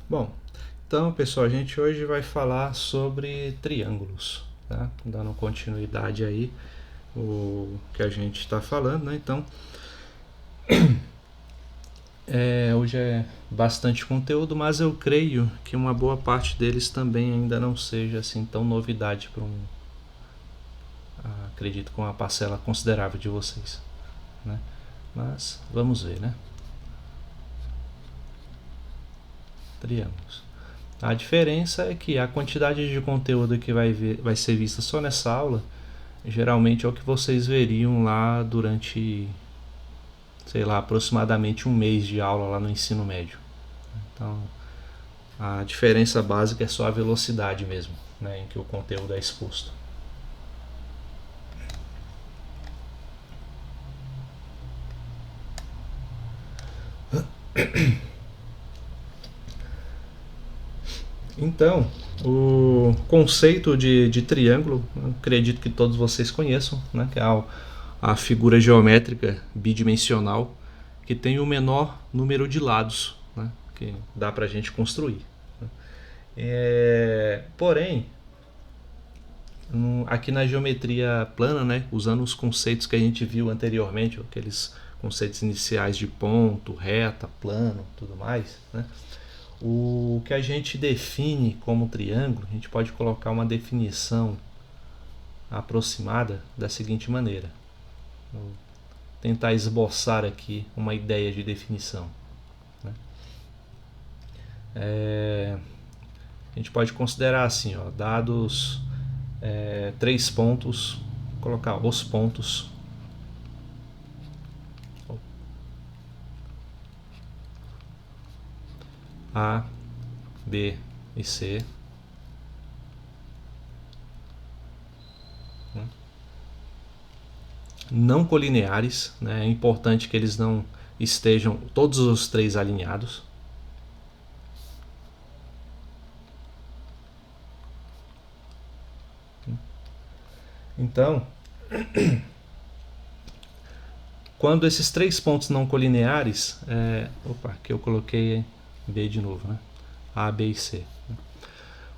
Bom, então pessoal, a gente hoje vai falar sobre triângulos, tá? Dando continuidade aí o que a gente está falando, né? Então, hoje é bastante conteúdo, mas eu creio que uma boa parte deles também ainda não seja assim tão novidade para acredito, com uma parcela considerável de vocês, né? Mas vamos ver, né? Triângulos. A diferença é que a quantidade de conteúdo que vai ser vista só nessa aula geralmente é o que vocês veriam lá durante, sei lá, aproximadamente um mês de aula lá no ensino médio. Então, a diferença básica é só a velocidade mesmo, né, em que o conteúdo é exposto. Então, o conceito de triângulo, acredito que todos vocês conheçam, né, que é a figura geométrica bidimensional que tem o menor número de lados, né, que dá para a gente construir. Porém, aqui na geometria plana, né, usando os conceitos que a gente viu anteriormente, aqueles conceitos iniciais de ponto, reta, plano, tudo mais, né, o que a gente define como triângulo, a gente pode colocar uma definição aproximada da seguinte maneira. Vou tentar esboçar aqui uma ideia de definição, né? A gente pode considerar assim, ó, dados 3 pontos, colocar os pontos A, B e C, né, não colineares, né? É importante que eles não estejam todos os três alinhados. Então, quando esses 3 pontos não colineares, que eu coloquei B de novo, né? A, B e C.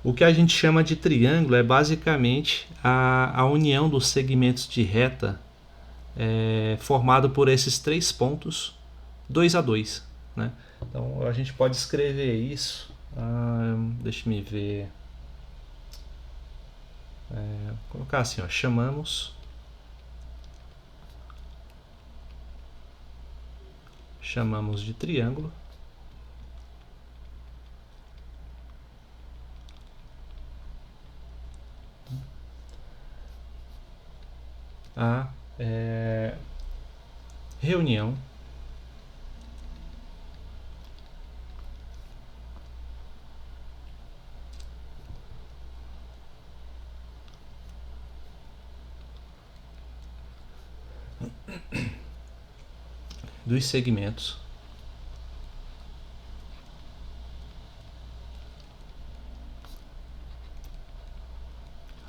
O que a gente chama de triângulo é basicamente a união dos segmentos de reta formado por esses 3 pontos 2 a 2, né? Então a gente pode escrever isso. Deixa me ver. Colocar assim, ó, chamamos de triângulo a reunião dos segmentos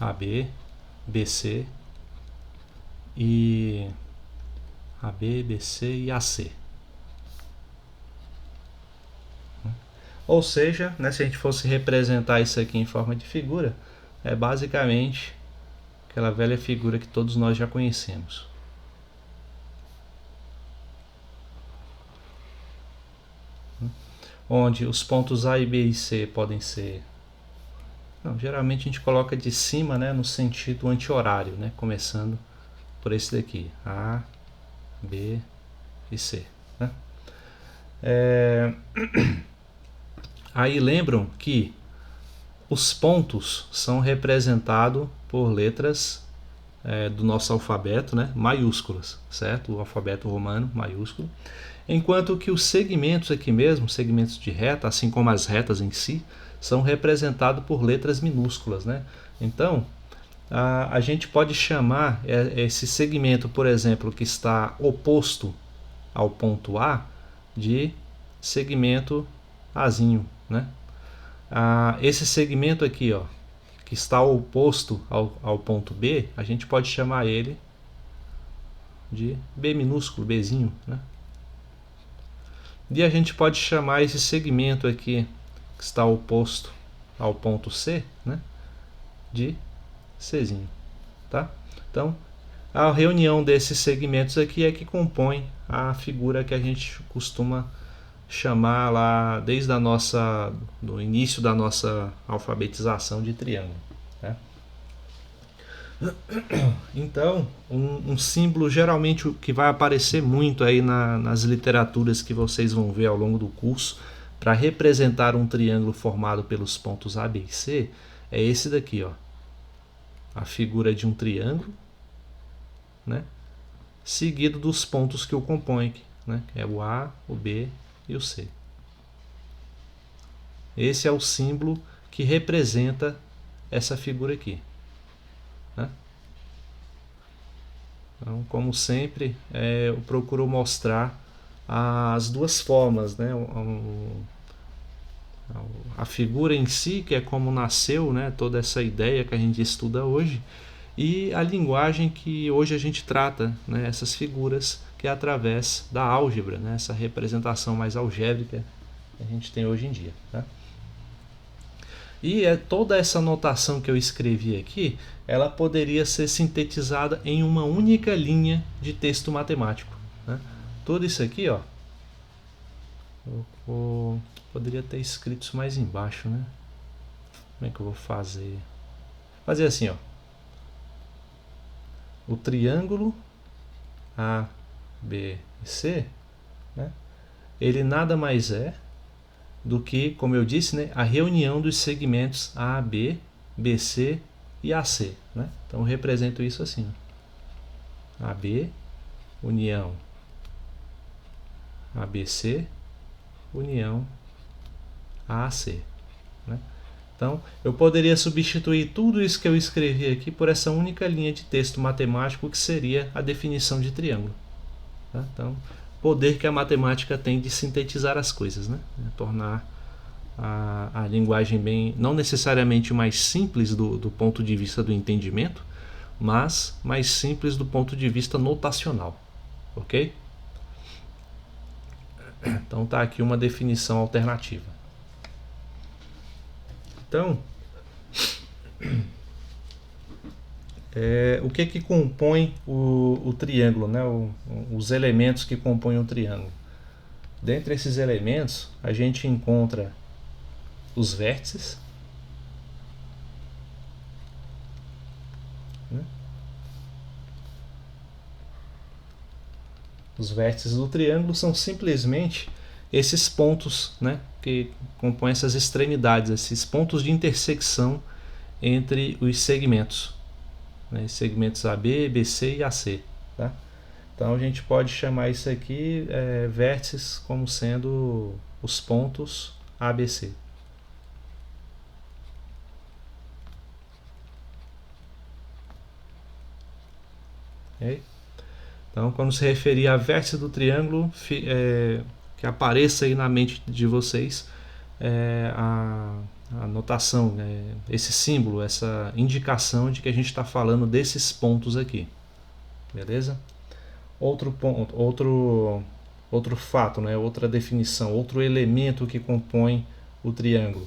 AB, BC e AB, BC e AC. Ou seja, né, se a gente fosse representar isso aqui em forma de figura, é basicamente aquela velha figura que todos nós já conhecemos. Onde os pontos A, B e C podem ser... Não, geralmente a gente coloca de cima, né, no sentido anti-horário, né, começando por esse daqui, A, B e C, né? Aí lembram que os pontos são representados por letras do nosso alfabeto, né, maiúsculas, certo? O alfabeto romano maiúsculo. Enquanto que os segmentos aqui mesmo, segmentos de reta, assim como as retas em si, são representados por letras minúsculas, né? Então, a gente pode chamar esse segmento, por exemplo, que está oposto ao ponto A, de segmento Azinho, né? Esse segmento aqui, ó, que está oposto ao ponto B, a gente pode chamar ele de B minúsculo, Bzinho, né? E a gente pode chamar esse segmento aqui, que está oposto ao ponto C, né, de Czinho, tá? Então, a reunião desses segmentos aqui é que compõe a figura que a gente costuma chamar lá desde do início da nossa alfabetização de triângulo, né? Então, um símbolo geralmente que vai aparecer muito aí nas literaturas que vocês vão ver ao longo do curso para representar um triângulo formado pelos pontos A, B e C é esse daqui, ó. A figura de um triângulo, né, seguido dos pontos que o compõem, né, que é o A, o B e o C. Esse é o símbolo que representa essa figura aqui, né? Então, como sempre, eu procuro mostrar as duas formas, né? A figura em si, que é como nasceu, né, toda essa ideia que a gente estuda hoje, e a linguagem que hoje a gente trata, né, essas figuras, que é através da álgebra, né, essa representação mais algébrica que a gente tem hoje em dia, tá? E toda essa notação que eu escrevi aqui, ela poderia ser sintetizada em uma única linha de texto matemático, né? Tudo isso aqui, ó, poderia ter escrito isso mais embaixo, né? Como é que eu vou fazer? Fazer assim, ó. O triângulo A, B e C, né, ele nada mais é do que, como eu disse, né, a reunião dos segmentos AB, BC e AC, né? Então eu represento isso assim, ó. AB, união ABC, união AAC, né? Então eu poderia substituir tudo isso que eu escrevi aqui por essa única linha de texto matemático que seria a definição de triângulo, tá? Então, poder que a matemática tem de sintetizar as coisas, né? Tornar a linguagem bem, não necessariamente mais simples do ponto de vista do entendimento, mas mais simples do ponto de vista notacional, ok? Então tá aqui uma definição alternativa. Então, o que compõe o triângulo, né? Os elementos que compõem o triângulo. Dentre esses elementos, a gente encontra os vértices, né? Os vértices do triângulo são simplesmente esses pontos, né, que compõem essas extremidades, esses pontos de intersecção entre os segmentos, né, segmentos AB, BC e AC, tá? Então a gente pode chamar isso aqui vértices como sendo os pontos ABC. Okay? Então, quando se referir a vértice do triângulo, que apareça aí na mente de vocês a notação, esse símbolo, essa indicação de que a gente está falando desses pontos aqui. Beleza? Outro ponto, outro fato, né? Outra definição, outro elemento que compõe o triângulo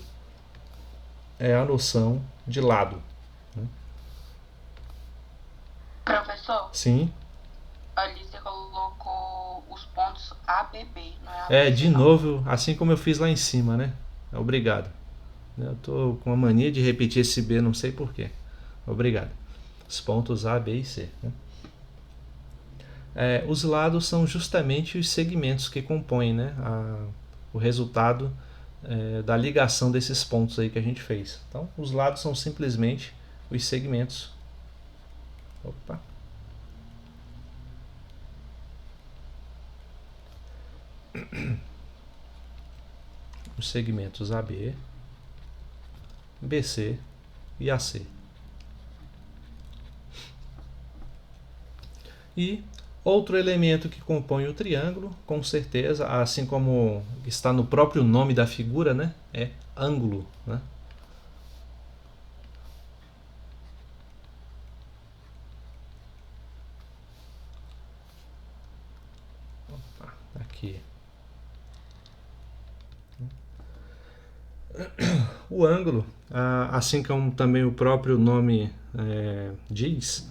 é a noção de lado, né? Professor, Sim. ali você colocou os pontos ABB, não é ABC De não. novo, assim como eu fiz lá em cima, né? Obrigado. Eu tô com a mania de repetir esse B, não sei porquê. Obrigado. Os pontos A, B e C, né? Os lados são justamente os segmentos que compõem, né, o resultado da ligação desses pontos aí que a gente fez. Então, os lados são simplesmente os segmentos. Opa. Os segmentos AB, BC e AC. E outro elemento que compõe o triângulo, com certeza, assim como está no próprio nome da figura, né, é ângulo, né? Aqui. O ângulo, assim como também o próprio nome diz,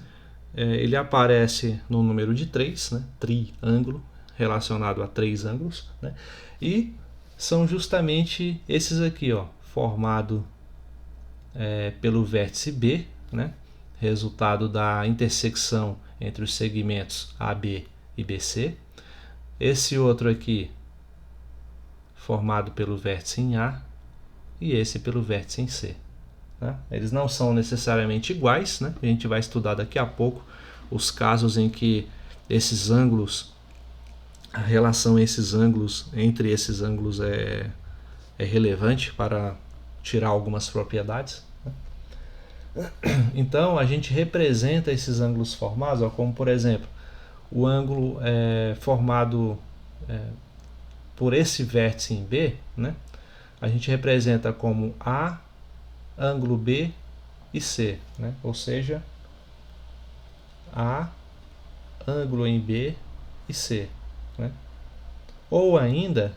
ele aparece no número de 3, né? Triângulo, relacionado a 3 ângulos, né? E são justamente esses aqui, ó, formado pelo vértice B, né? Resultado da intersecção entre os segmentos AB e BC. Esse outro aqui, formado pelo vértice em A, e esse pelo vértice em C. Né? Eles não são necessariamente iguais, né? A gente vai estudar daqui a pouco os casos em que esses ângulos, a relação entre esses ângulos é relevante para tirar algumas propriedades. Né? Então a gente representa esses ângulos formados, ó, como por exemplo o ângulo formado por esse vértice em B, né? A gente representa como A, ângulo B e C, né? Ou seja, A, ângulo em B e C. Né? Ou ainda,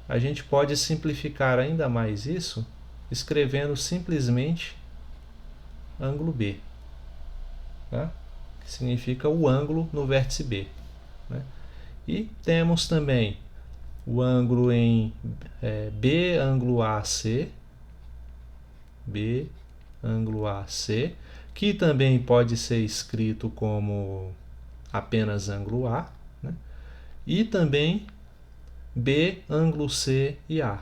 a gente pode simplificar ainda mais isso escrevendo simplesmente ângulo B, tá? Que significa o ângulo no vértice B. Né? E temos também o ângulo em B, ângulo AC, B, ângulo AC, que também pode ser escrito como apenas ângulo A, né? E também B, ângulo C e A.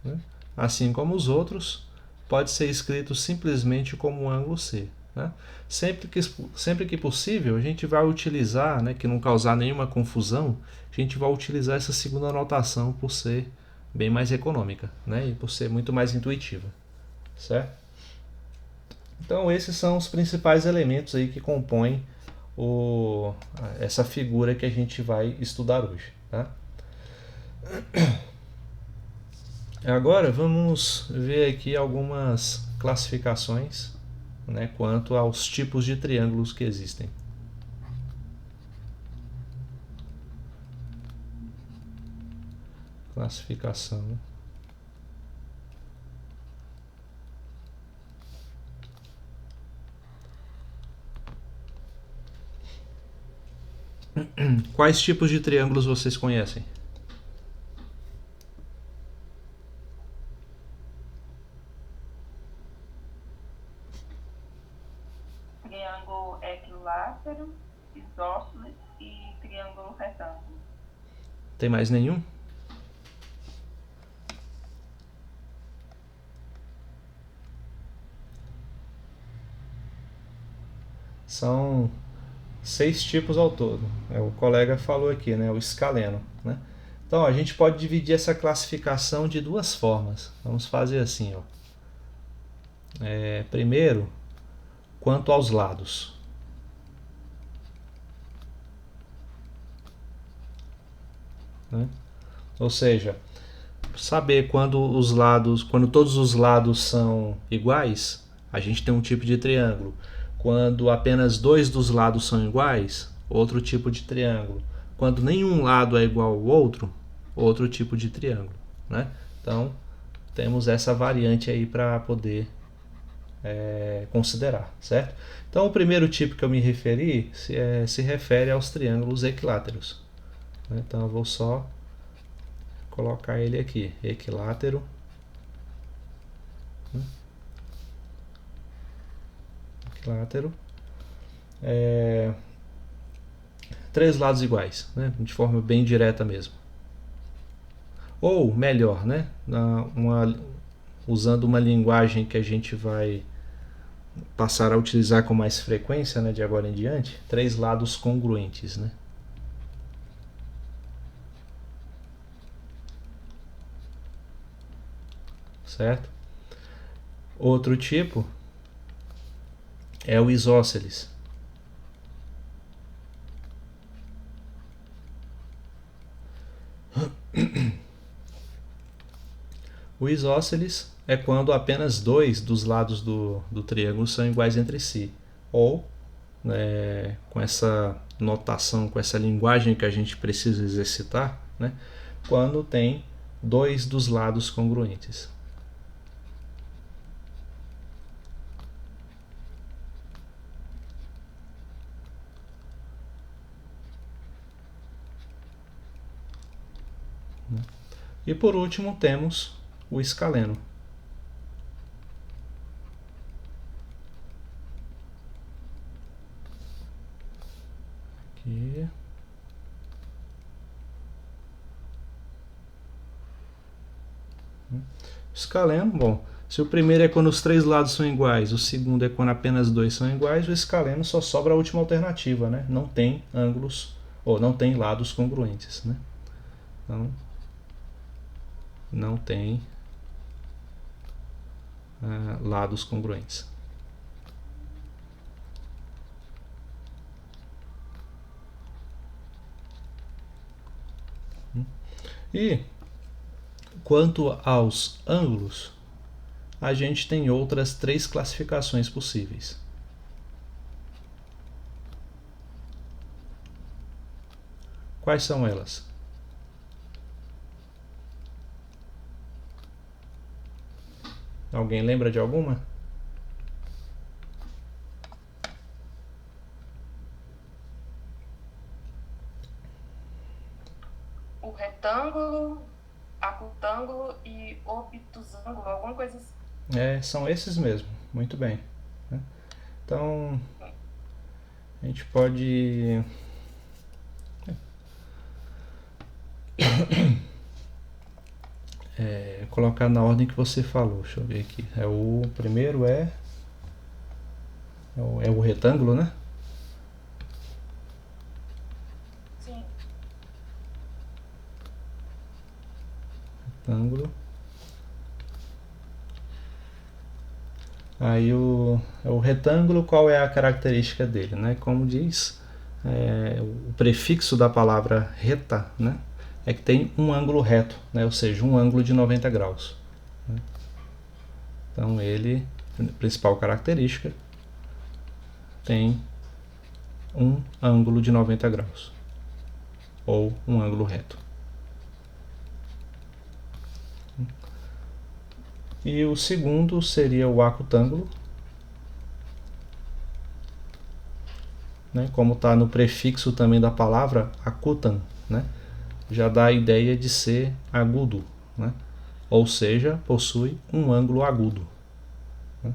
Né? Assim como os outros, pode ser escrito simplesmente como ângulo C. Né? Sempre que possível, a gente vai utilizar, né, que não causar nenhuma confusão, a gente vai utilizar essa segunda anotação por ser bem mais econômica, né, e por ser muito mais intuitiva. Certo? Então esses são os principais elementos aí que compõem essa figura que a gente vai estudar hoje. Tá? Agora vamos ver aqui algumas classificações, né, quanto aos tipos de triângulos que existem. Classificação. Quais tipos de triângulos vocês conhecem? Triângulo equilátero, isósceles e triângulo retângulo. Tem mais nenhum? São 6 tipos ao todo. O colega falou aqui, né, o escaleno. Né? Então a gente pode dividir essa classificação de duas formas. Vamos fazer assim. Ó. Primeiro, quanto aos lados. Né? Ou seja, saber quando todos os lados são iguais, a gente tem um tipo de triângulo. Quando apenas 2 dos lados são iguais, outro tipo de triângulo. Quando nenhum lado é igual ao outro tipo de triângulo. Né? Então, temos essa variante aí para poder considerar, certo? Então, o primeiro tipo que eu me referi se refere aos triângulos equiláteros. Né? Então, eu vou só colocar ele aqui, equilátero. Equilátero. 3 lados iguais, né? De forma bem direta mesmo. Ou melhor, né? Usando uma linguagem que a gente vai passar a utilizar com mais frequência, né, de agora em diante, 3 lados congruentes, né? Certo? Outro tipo é o isósceles. O isósceles é quando apenas 2 dos lados do triângulo são iguais entre si. Ou, com essa notação, com essa linguagem que a gente precisa exercitar, né, quando tem dois dos lados congruentes. E por último temos o escaleno. Aqui. Escaleno, bom, se o primeiro é quando os três lados são iguais, o segundo é quando apenas dois são iguais, o escaleno só sobra a última alternativa, né? Não tem ângulos, ou não tem lados congruentes, né? Então, não tem lados congruentes. E quanto aos ângulos, a gente tem outras três classificações possíveis. Quais são elas? Alguém lembra de alguma? O retângulo, acutângulo e obtusângulo, alguma coisa assim. São esses mesmo, muito bem. Então, a gente pode colocar na ordem que você falou. Deixa eu ver aqui. O primeiro é o retângulo, né? Sim. Retângulo. Aí o retângulo, qual é a característica dele, né? Como diz o prefixo da palavra reta, né? É que tem um ângulo reto, né? Ou seja, um ângulo de 90 graus. Né? Então ele, principal característica, tem um ângulo de 90 graus, ou um ângulo reto. E o segundo seria o acutângulo, né? Como está no prefixo também da palavra acutan, né? Já dá a ideia de ser agudo, né? Ou seja, possui um ângulo agudo. Né?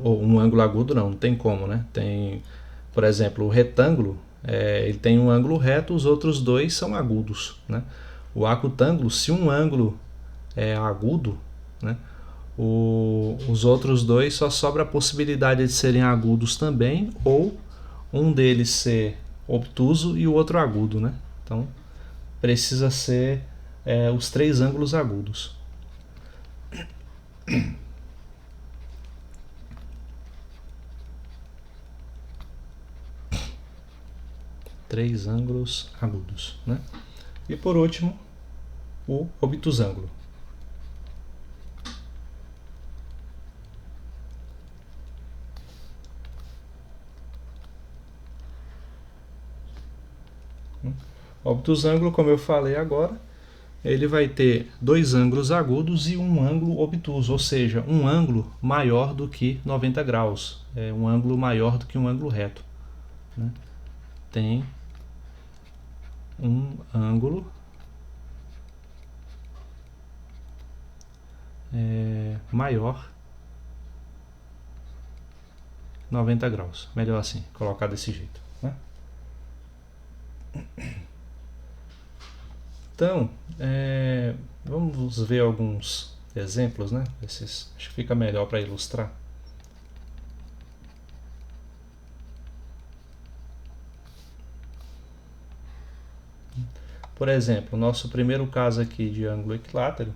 Ou um ângulo agudo não tem como, né? Tem, por exemplo, o retângulo, ele tem um ângulo reto, os outros dois são agudos, né? O acutângulo, se um ângulo é agudo, né? Os outros dois só sobra a possibilidade de serem agudos também, ou um deles ser obtuso e o outro agudo, né? Então precisa ser os três ângulos agudos. Três ângulos agudos, né? E por último, o obtusângulo. O obtusângulo, como eu falei agora, ele vai ter dois ângulos agudos e um ângulo obtuso, ou seja, um ângulo maior do que 90 graus, um ângulo maior do que um ângulo reto. Né? Tem um ângulo maior 90 graus. Melhor assim, colocar desse jeito. Né? Então, vamos ver alguns exemplos, né? Acho que fica melhor para ilustrar. Por exemplo, o nosso primeiro caso aqui de ângulo equilátero,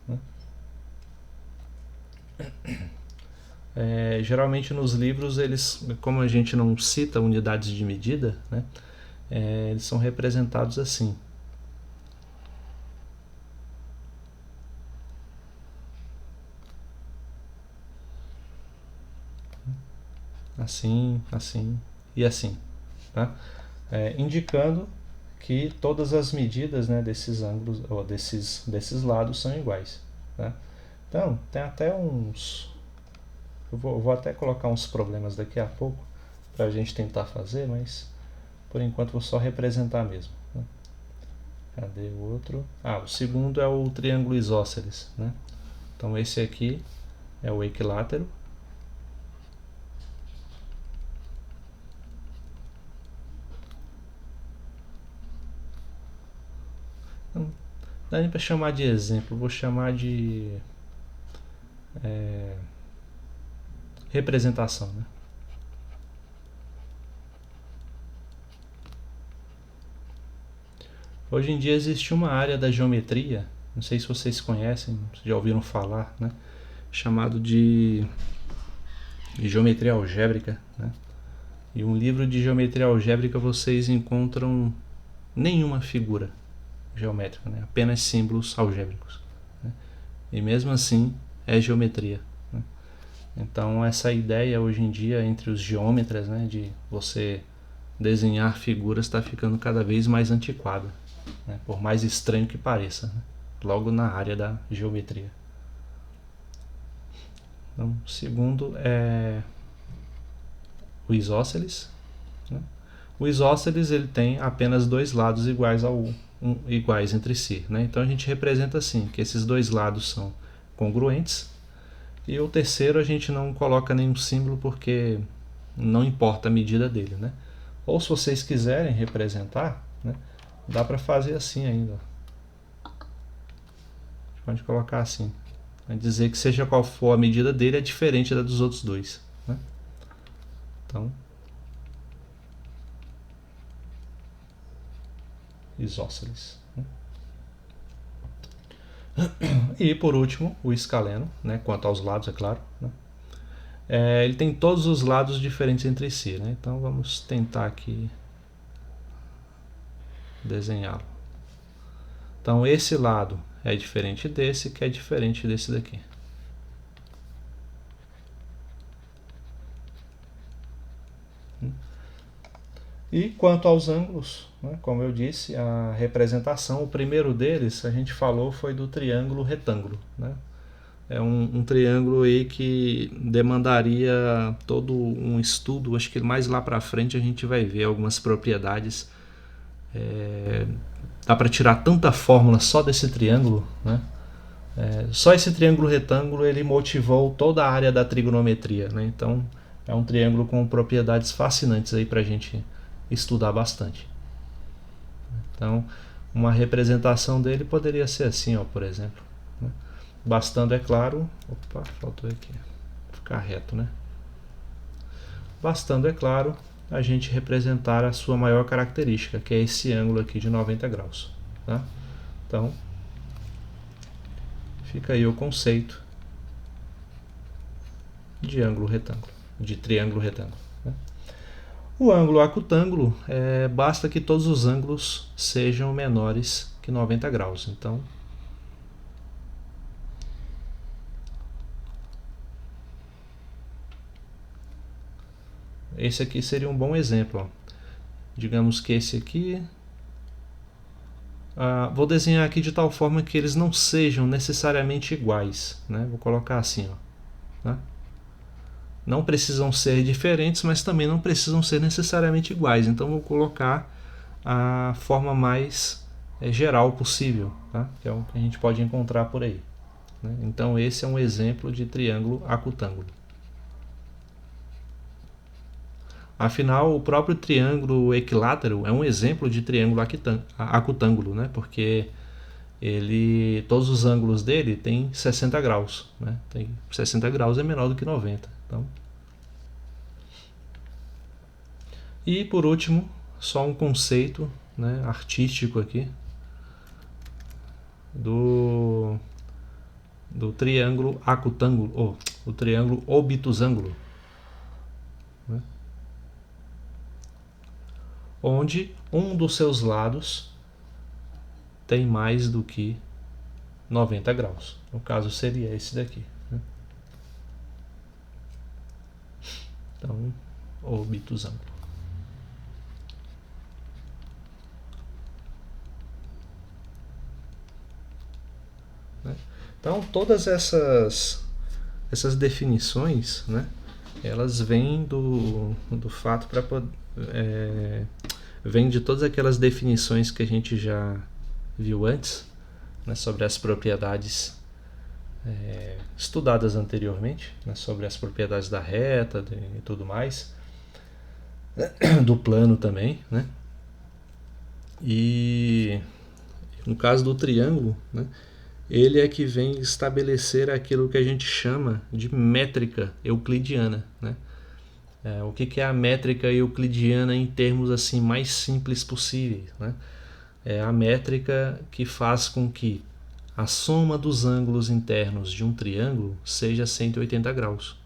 né? Geralmente nos livros, eles, como a gente não cita unidades de medida, né? Eles são representados assim. assim, assim e assim, tá? Indicando que todas as medidas, né, desses ângulos ou desses lados são iguais, tá? Então tem até uns, eu vou até colocar uns problemas daqui a pouco para a gente tentar fazer, mas por enquanto vou só representar mesmo, né? Cadê o outro? O segundo é o triângulo isósceles, né? Então esse aqui é o equilátero. Não dá nem para chamar de exemplo, vou chamar de representação, né? Hoje em dia existe uma área da geometria, não sei se vocês conhecem, já ouviram falar, né? Chamado de geometria algébrica, né? E um livro de geometria algébrica vocês encontram nenhuma figura geométrica, né? Apenas símbolos algébricos, né? E mesmo assim é geometria, né? Então essa ideia hoje em dia entre os geômetras, né, de você desenhar figuras está ficando cada vez mais antiquada, né? Por mais estranho que pareça, né? Logo na área da geometria. Então, segundo é o isósceles, né? O isósceles ele tem apenas dois lados iguais entre si, né? Então a gente representa assim, que esses dois lados são congruentes, e o terceiro a gente não coloca nenhum símbolo porque não importa a medida dele, né? Ou se vocês quiserem representar, né, dá para fazer assim ainda. Pode colocar assim. Vai dizer que seja qual for a medida dele é diferente da dos outros dois, né? Então, isósceles, né? E por último, o escaleno, né, quanto aos lados, é claro, né? Ele tem todos os lados diferentes entre si, né? Então vamos tentar aqui desenhá-lo. Então esse lado é diferente desse, que é diferente desse daqui. E quanto aos ângulos, né, como eu disse, a representação, o primeiro deles, a gente falou, foi do triângulo retângulo, né? É um triângulo aí que demandaria todo um estudo, acho que mais lá para frente a gente vai ver algumas propriedades. Dá para tirar tanta fórmula só desse triângulo, né? Só esse triângulo retângulo ele motivou toda a área da trigonometria, né? Então é um triângulo com propriedades fascinantes aí para a gente estudar bastante. Então uma representação dele poderia ser assim, ó, por exemplo, né? Bastando, é claro, opa, faltou aqui, ficar reto, né? Bastando, é claro, a gente representar a sua maior característica, que é esse ângulo aqui de 90 graus, tá? Então fica aí o conceito de ângulo retângulo, de triângulo retângulo, né? O ângulo acutângulo, basta que todos os ângulos sejam menores que 90 graus. Então, esse aqui seria um bom exemplo, ó. Digamos que esse aqui, vou desenhar aqui de tal forma que eles não sejam necessariamente iguais, né? Vou colocar assim, ó, né? Não precisam ser diferentes, mas também não precisam ser necessariamente iguais. Então vou colocar a forma mais geral possível, tá? Que é o que a gente pode encontrar por aí, né? Então esse é um exemplo de triângulo acutângulo. Afinal, o próprio triângulo equilátero é um exemplo de triângulo acutângulo, né? Porque todos os ângulos dele têm 60 graus, né? 60 graus é menor do que 90. Então, e por último, só um conceito, né, artístico aqui do triângulo acutângulo, ou o triângulo obtusângulo, né? Onde um dos seus lados tem mais do que 90 graus. No caso seria esse daqui, né? Então obtusângulo. Então, todas essas definições, né, elas vêm do fato vêm de todas aquelas definições que a gente já viu antes, né, sobre as propriedades estudadas anteriormente, né, sobre as propriedades da reta e tudo mais, do plano também, né? E no caso do triângulo, né, ele é que vem estabelecer aquilo que a gente chama de métrica euclidiana, né? O que é a métrica euclidiana em termos assim mais simples possíveis, né? É a métrica que faz com que a soma dos ângulos internos de um triângulo seja 180 graus,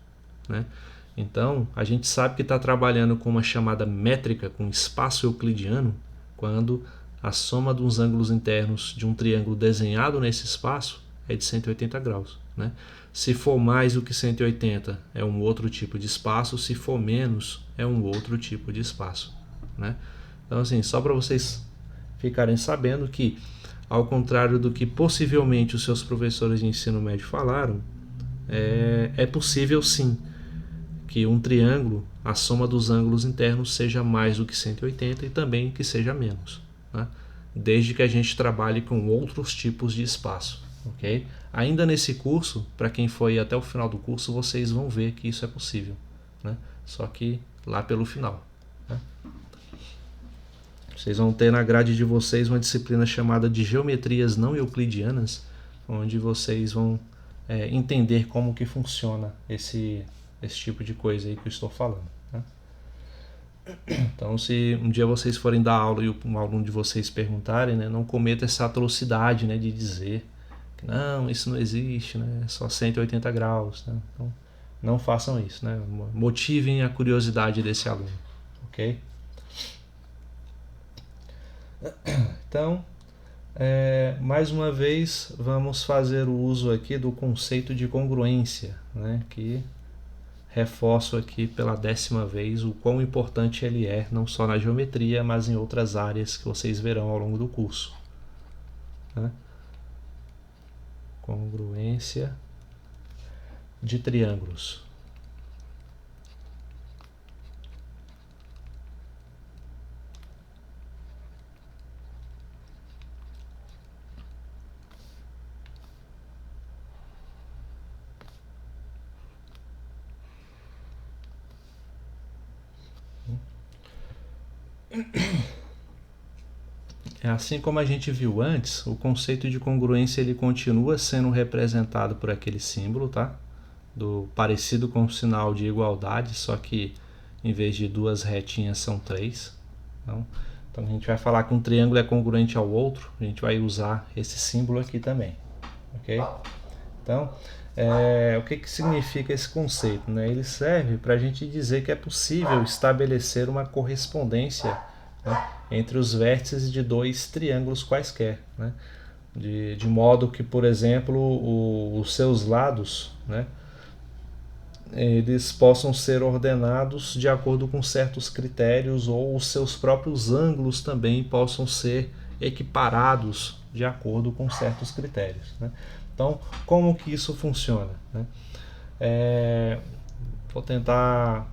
né? Então, a gente sabe que está trabalhando com uma chamada métrica, com espaço euclidiano, quando a soma dos ângulos internos de um triângulo desenhado nesse espaço é de 180 graus, né? Se for mais do que 180, é um outro tipo de espaço. Se for menos, é um outro tipo de espaço, né? Então, assim, só para vocês ficarem sabendo que, ao contrário do que possivelmente os seus professores de ensino médio falaram, é possível sim que um triângulo, a soma dos ângulos internos seja mais do que 180 e também que seja menos, né? Desde que a gente trabalhe com outros tipos de espaço, ok? Ainda nesse curso, para quem foi até o final do curso, vocês vão ver que isso é possível, né? Só que lá pelo final, né? Vocês vão ter na grade de vocês uma disciplina chamada de geometrias não euclidianas, onde vocês vão entender como que funciona esse tipo de coisa aí que eu estou falando, né? Então, se um dia vocês forem dar aula e um aluno de vocês perguntarem, né, não cometa essa atrocidade, né, de dizer que não, isso não existe, né, é só 180 graus, né? Então, não façam isso, né? Motivem a curiosidade desse aluno, ok? Então, mais uma vez, vamos fazer o uso aqui do conceito de congruência, né, que reforço aqui pela 10ª vez o quão importante ele é, não só na geometria, mas em outras áreas que vocês verão ao longo do curso, né? Congruência de triângulos. Assim como a gente viu antes, o conceito de congruência ele continua sendo representado por aquele símbolo, tá? Parecido com o sinal de igualdade, só que em vez de 2 retinhas são 3. Então a gente vai falar que um triângulo é congruente ao outro, a gente vai usar esse símbolo aqui também, ok? Então, o que significa esse conceito, né? Ele serve para a gente dizer que é possível estabelecer uma correspondência, né, entre os vértices de 2 triângulos quaisquer, né? De modo que, por exemplo, os seus lados, né, eles possam ser ordenados de acordo com certos critérios, ou os seus próprios ângulos também possam ser equiparados de acordo com certos critérios, né? Então, como que isso funciona, né? Vou tentar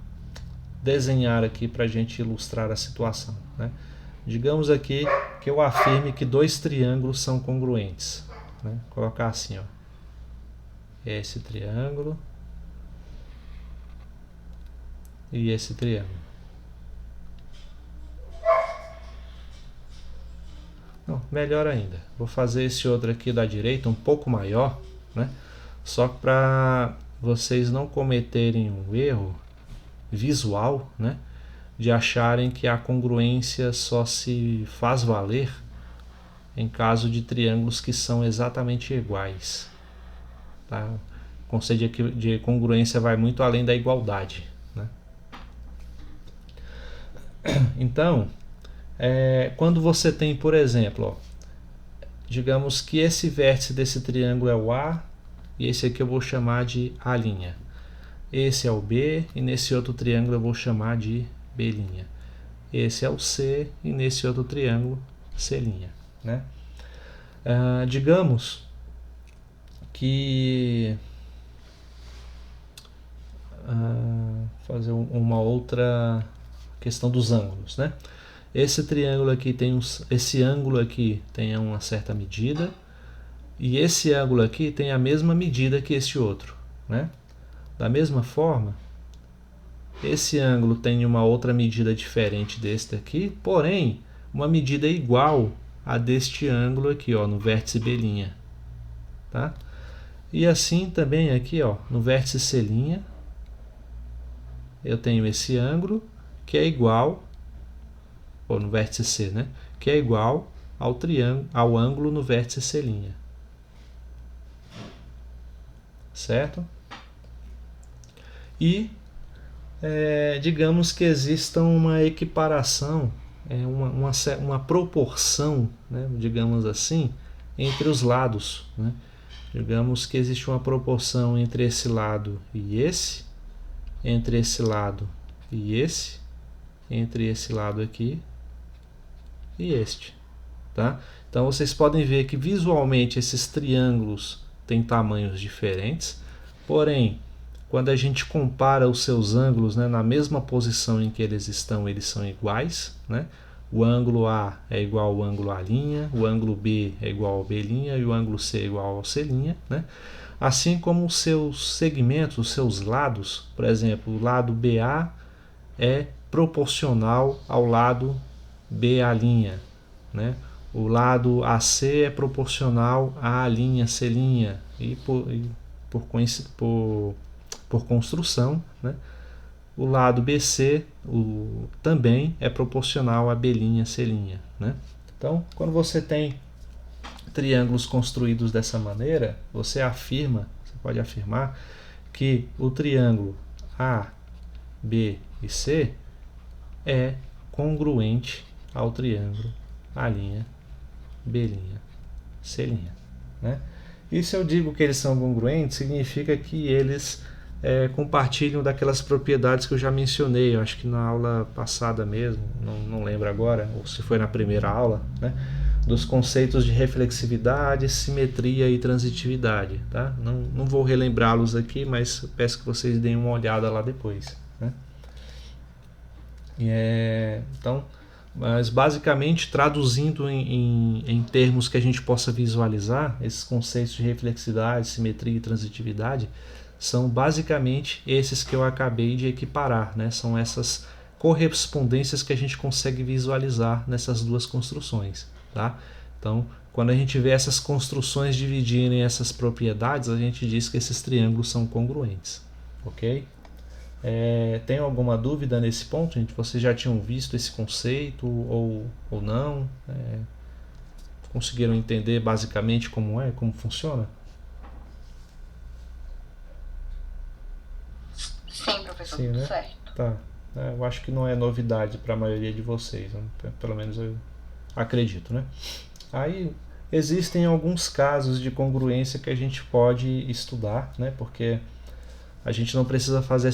desenhar aqui para a gente ilustrar a situação, né? Digamos aqui que eu afirme que 2 triângulos são congruentes, né? Vou colocar assim, ó, esse triângulo e esse triângulo. Não, melhor ainda, vou fazer esse outro aqui da direita um pouco maior, né? Só para vocês não cometerem um erro visual, né, de acharem que a congruência só se faz valer em caso de triângulos que são exatamente iguais, tá? O conceito de congruência vai muito além da igualdade, né? Então, quando você tem, por exemplo, ó, digamos que esse vértice desse triângulo é o A e esse aqui eu vou chamar de A'. Esse é o B e nesse outro triângulo eu vou chamar de B'. Esse é o C e nesse outro triângulo C', né? Digamos que fazer uma outra questão dos ângulos, né? Esse triângulo aqui tem esse ângulo aqui tem uma certa medida e esse ângulo aqui tem a mesma medida que esse outro, né? Da mesma forma, esse ângulo tem uma outra medida diferente deste aqui, porém uma medida igual a deste ângulo aqui, ó, no vértice B', tá? E assim também aqui, ó, no vértice C', eu tenho esse ângulo que é igual, ou no vértice C, né? Que é igual ao triângulo, ao ângulo no vértice C'. Certo? E digamos que exista uma equiparação, uma proporção, né, digamos assim, entre os lados, né? Digamos que existe uma proporção entre esse lado e esse, entre esse lado e esse, entre esse lado aqui e este, tá? Então vocês podem ver que visualmente esses triângulos têm tamanhos diferentes, porém quando a gente compara os seus ângulos, né, na mesma posição em que eles são iguais, né? O ângulo A é igual ao ângulo A', o ângulo B é igual ao B' e o ângulo C é igual ao C', né? Assim como os seus segmentos, os seus lados, por exemplo, o lado BA é proporcional ao lado BA', né? O lado AC é proporcional à linha C' e por construção, né? O lado BC também é proporcional a B', C', né? Então, quando você tem triângulos construídos dessa maneira, você pode afirmar que o triângulo A, B e C é congruente ao triângulo A', B', C', né? E se eu digo que eles são congruentes, significa que eles compartilham daquelas propriedades que eu já mencionei, eu acho que na aula passada mesmo, não lembro agora, ou se foi na primeira aula, né? Dos conceitos de reflexividade, simetria e transitividade, tá? Não vou relembrá-los aqui, mas peço que vocês deem uma olhada lá depois, né? Então, mas basicamente traduzindo em termos que a gente possa visualizar, esses conceitos de reflexividade, simetria e transitividade são basicamente esses que eu acabei de equiparar, né? São essas correspondências que a gente consegue visualizar nessas duas construções, tá? Então, quando a gente vê essas construções dividirem essas propriedades, a gente diz que esses triângulos são congruentes, ok? Tem alguma dúvida nesse ponto, gente? Vocês já tinham visto esse conceito ou não? Conseguiram entender basicamente como funciona? Sim, professor, Sim, tudo né? certo. Tá. Eu acho que não é novidade para a maioria de vocês, né? Pelo menos eu acredito, né? Aí existem alguns casos de congruência que a gente pode estudar, né? Porque a gente não precisa fazer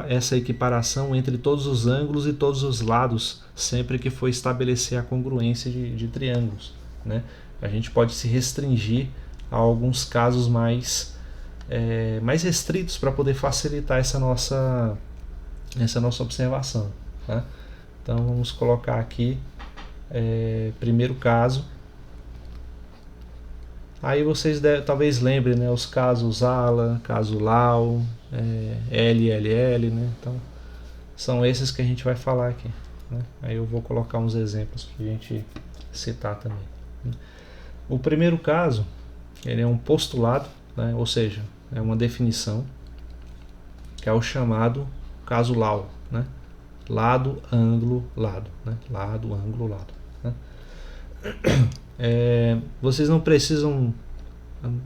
essa equiparação entre todos os ângulos e todos os lados sempre que for estabelecer a congruência de triângulos, né? A gente pode se restringir a alguns casos mais restritos para poder facilitar essa nossa observação, tá? Então vamos colocar aqui primeiro caso. Aí vocês talvez lembrem, né, os casos ALA, caso LAU, LLL, né? Então são esses que a gente vai falar aqui, né? Aí eu vou colocar uns exemplos para a gente citar também. O primeiro caso, ele é um postulado, né? Ou seja, é uma definição, que é o chamado caso LAU, né? Lado, ângulo, lado, né? Lado, ângulo, lado, né? Vocês não precisam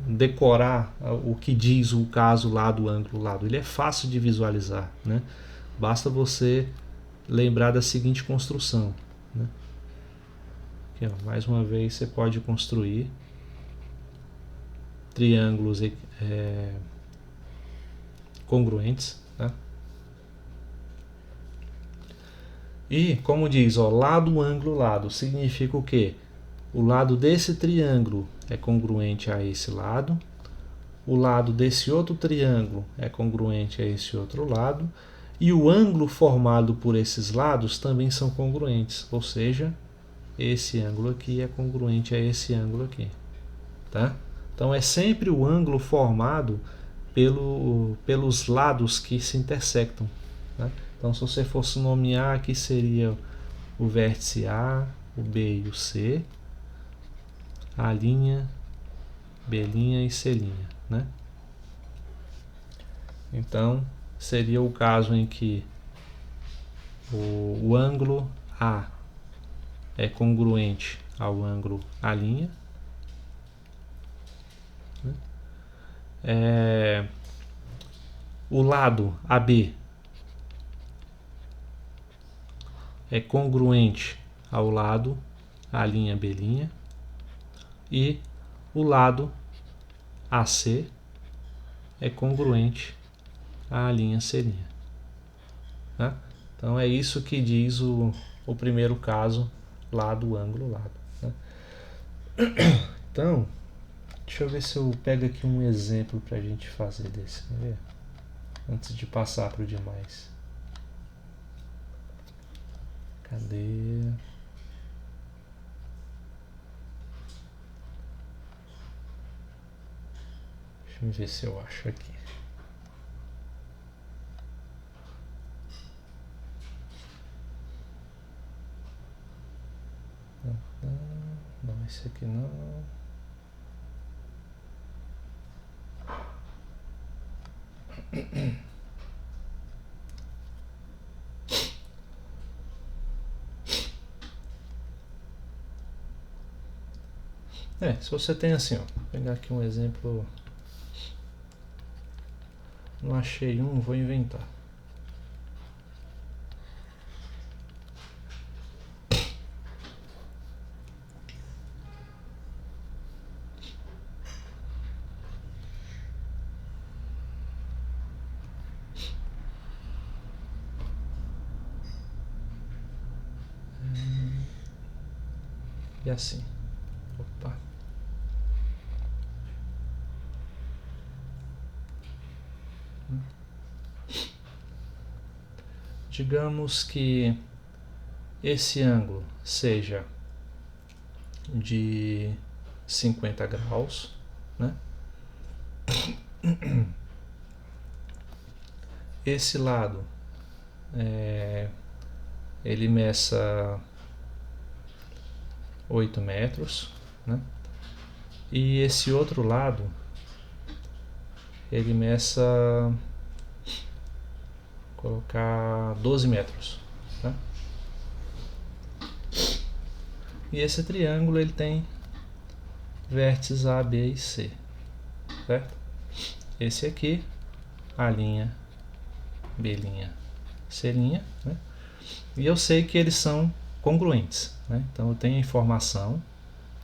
decorar o que diz o caso lado, ângulo, lado. Ele é fácil de visualizar, né? Basta você lembrar da seguinte construção, né? Aqui, ó, mais uma vez você pode construir triângulos congruentes, tá? E como diz, ó, lado, ângulo, lado, significa o quê? O lado desse triângulo é congruente a esse lado, o lado desse outro triângulo é congruente a esse outro lado, e o ângulo formado por esses lados também são congruentes, ou seja, esse ângulo aqui é congruente a esse ângulo aqui, tá? Então é sempre o ângulo formado pelos lados que se intersectam, tá? Então se você fosse nomear, aqui seria o vértice A, o B e o C, A', B' e C', né? Então seria o caso em que o ângulo A é congruente ao ângulo A', né? O lado AB é congruente ao lado A', B', e o lado AC é congruente à linha C', tá? Então é isso que diz o primeiro caso, lado, ângulo, lado, né? Então, deixa eu ver se eu pego aqui um exemplo para a gente fazer desse, quer ver? Antes de passar para o demais. Cadê? Deixa eu ver se eu acho aqui. Não, esse aqui não. Se você tem assim, ó, vou pegar aqui um exemplo. Não achei um, vou inventar. E assim. Opa. Digamos que esse ângulo seja de 50 graus, né? Esse lado ele meça 8 metros, né? E esse outro lado ele meça, colocar 12 metros, tá? E esse triângulo ele tem vértices A, B e C, certo? Esse aqui, A', B', C', né? E eu sei que eles são congruentes, né? Então eu tenho a informação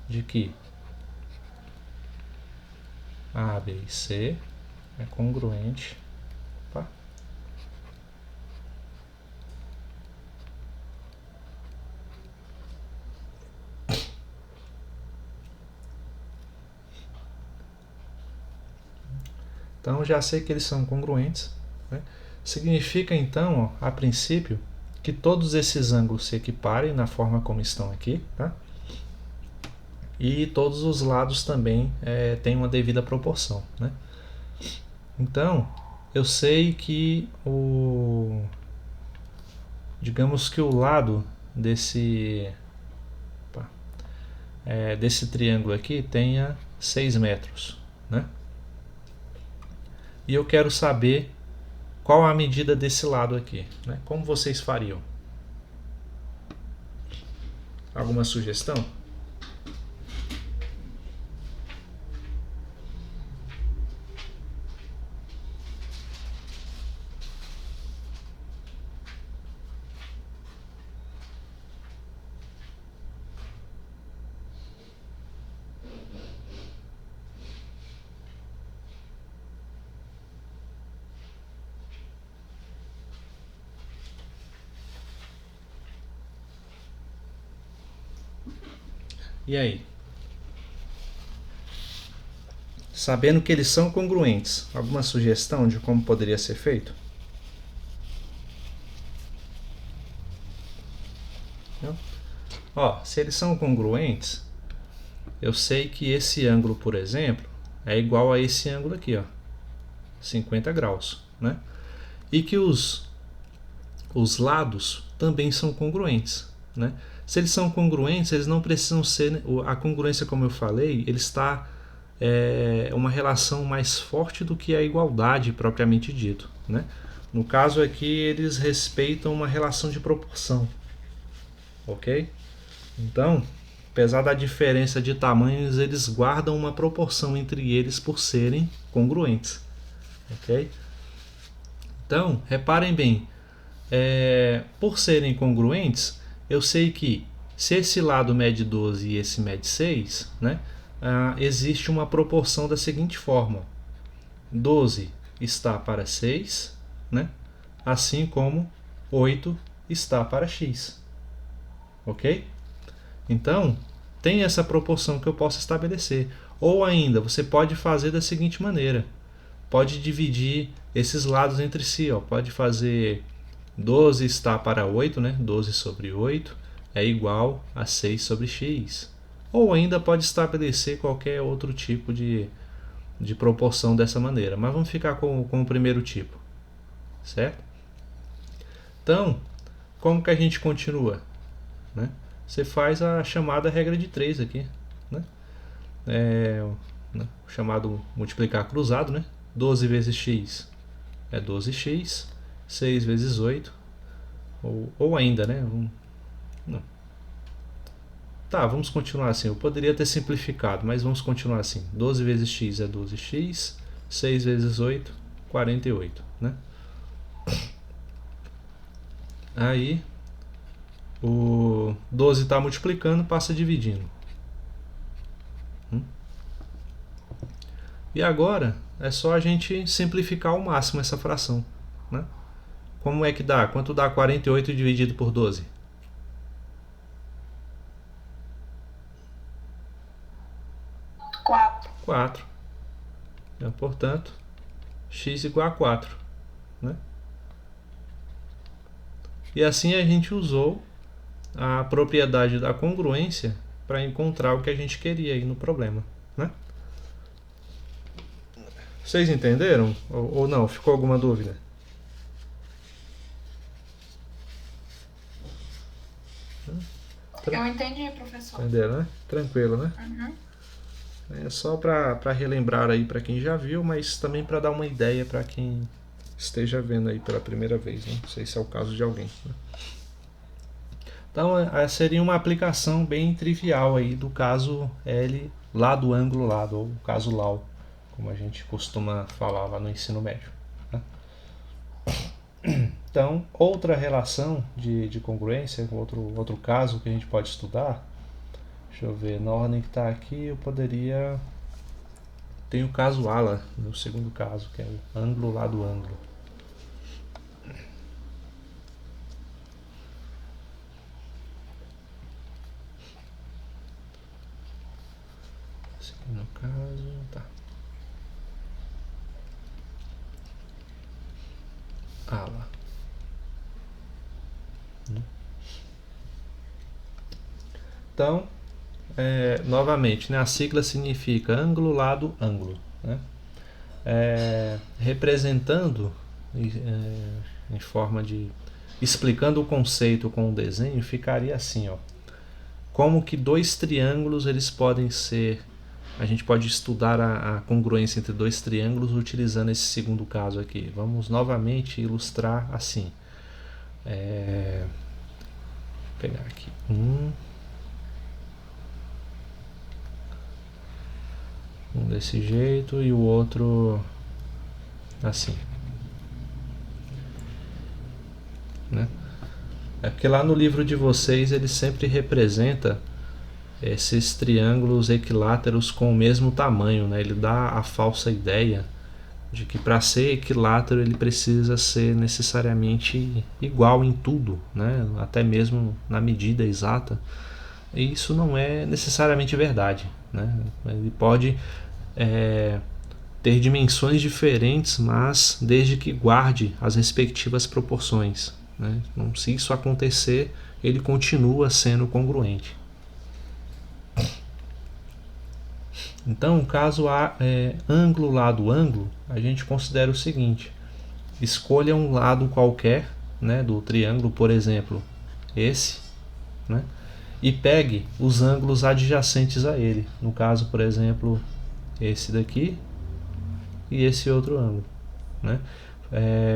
de que A, B e C é congruente. Opa. Então já sei que eles são congruentes, né? Significa então, ó, a princípio, que todos esses ângulos se equiparem na forma como estão aqui, tá? E todos os lados também têm uma devida proporção, né? Então eu sei que digamos que o lado desse desse triângulo aqui tenha 6 metros, né? E eu quero saber qual a medida desse lado aqui, né? Como vocês fariam? Alguma sugestão? E aí? Sabendo que eles são congruentes, alguma sugestão de como poderia ser feito? Não? Ó, se eles são congruentes, eu sei que esse ângulo, por exemplo, é igual a esse ângulo aqui, ó, 50 graus, né? E que os lados também são congruentes, né? Se eles são congruentes, eles não precisam ser... A congruência, como eu falei, ele está uma relação mais forte do que a igualdade propriamente dito, né? No caso aqui, eles respeitam uma relação de proporção, ok? Então, apesar da diferença de tamanhos, eles guardam uma proporção entre eles por serem congruentes, ok? Então, reparem bem, por serem congruentes, eu sei que se esse lado mede 12 e esse mede 6, né, existe uma proporção da seguinte forma: 12 está para 6, né, assim como 8 está para x, ok? Então, tem essa proporção que eu posso estabelecer. Ou ainda, você pode fazer da seguinte maneira: pode dividir esses lados entre si, ó. Pode fazer 12 está para 8, né? 12 sobre 8 é igual a 6 sobre x. Ou ainda pode estabelecer qualquer outro tipo de proporção dessa maneira. Mas vamos ficar com o primeiro tipo, certo? Então, como que a gente continua, né? Você faz a chamada regra de 3 aqui, né? O chamado multiplicar cruzado, né? 12 vezes x é 12x, 6 vezes 8, ou ainda, né? Não. Tá, vamos continuar assim. Eu poderia ter simplificado, mas vamos continuar assim. 12 vezes x é 12x, 6 vezes 8, 48, né? Aí, o 12 está multiplicando, passa dividindo. E agora é só a gente simplificar ao máximo essa fração, né? Como é que dá? Quanto dá 48 dividido por 12? 4. Então, portanto, x igual a 4, né? E assim a gente usou a propriedade da congruência para encontrar o que a gente queria aí no problema, né? Vocês entenderam? Ou não? Ficou alguma dúvida? Eu entendi, professor. Entenderam, né? Tranquilo, né? Uhum. É só para relembrar aí para quem já viu, mas também para dar uma ideia para quem esteja vendo aí pela primeira vez, né? Não sei se é o caso de alguém, né? Então, seria uma aplicação bem trivial aí do caso L lado ângulo lado, ou caso LAU, como a gente costuma falar lá no ensino médio, né? Então, outra relação de congruência, outro caso que a gente pode estudar, deixa eu ver, na ordem que está aqui, eu poderia... Tem o caso ALA, no segundo caso, que é o ângulo lado ângulo. Esse aqui no caso, tá. ALA. Então, novamente, né, a sigla significa ângulo, lado, ângulo, né? Representando em forma de... explicando o conceito com o desenho, ficaria assim, ó. Como que dois triângulos eles podem ser... A gente pode estudar a congruência entre dois triângulos utilizando esse segundo caso aqui. Vamos novamente ilustrar assim. Vou pegar aqui um desse jeito e o outro assim, né? É porque lá no livro de vocês ele sempre representa esses triângulos equiláteros com o mesmo tamanho, né? Ele dá a falsa ideia de que para ser equilátero ele precisa ser necessariamente igual em tudo, né? Até mesmo na medida exata. E isso não é necessariamente verdade, né? Ele pode ter dimensões diferentes, mas desde que guarde as respectivas proporções, né? Então, se isso acontecer, ele continua sendo congruente. Então, caso há ângulo, lado, ângulo, a gente considera o seguinte: escolha um lado qualquer, né, do triângulo, por exemplo, esse, né, e pegue os ângulos adjacentes a ele. No caso, por exemplo, esse daqui e esse outro ângulo, né?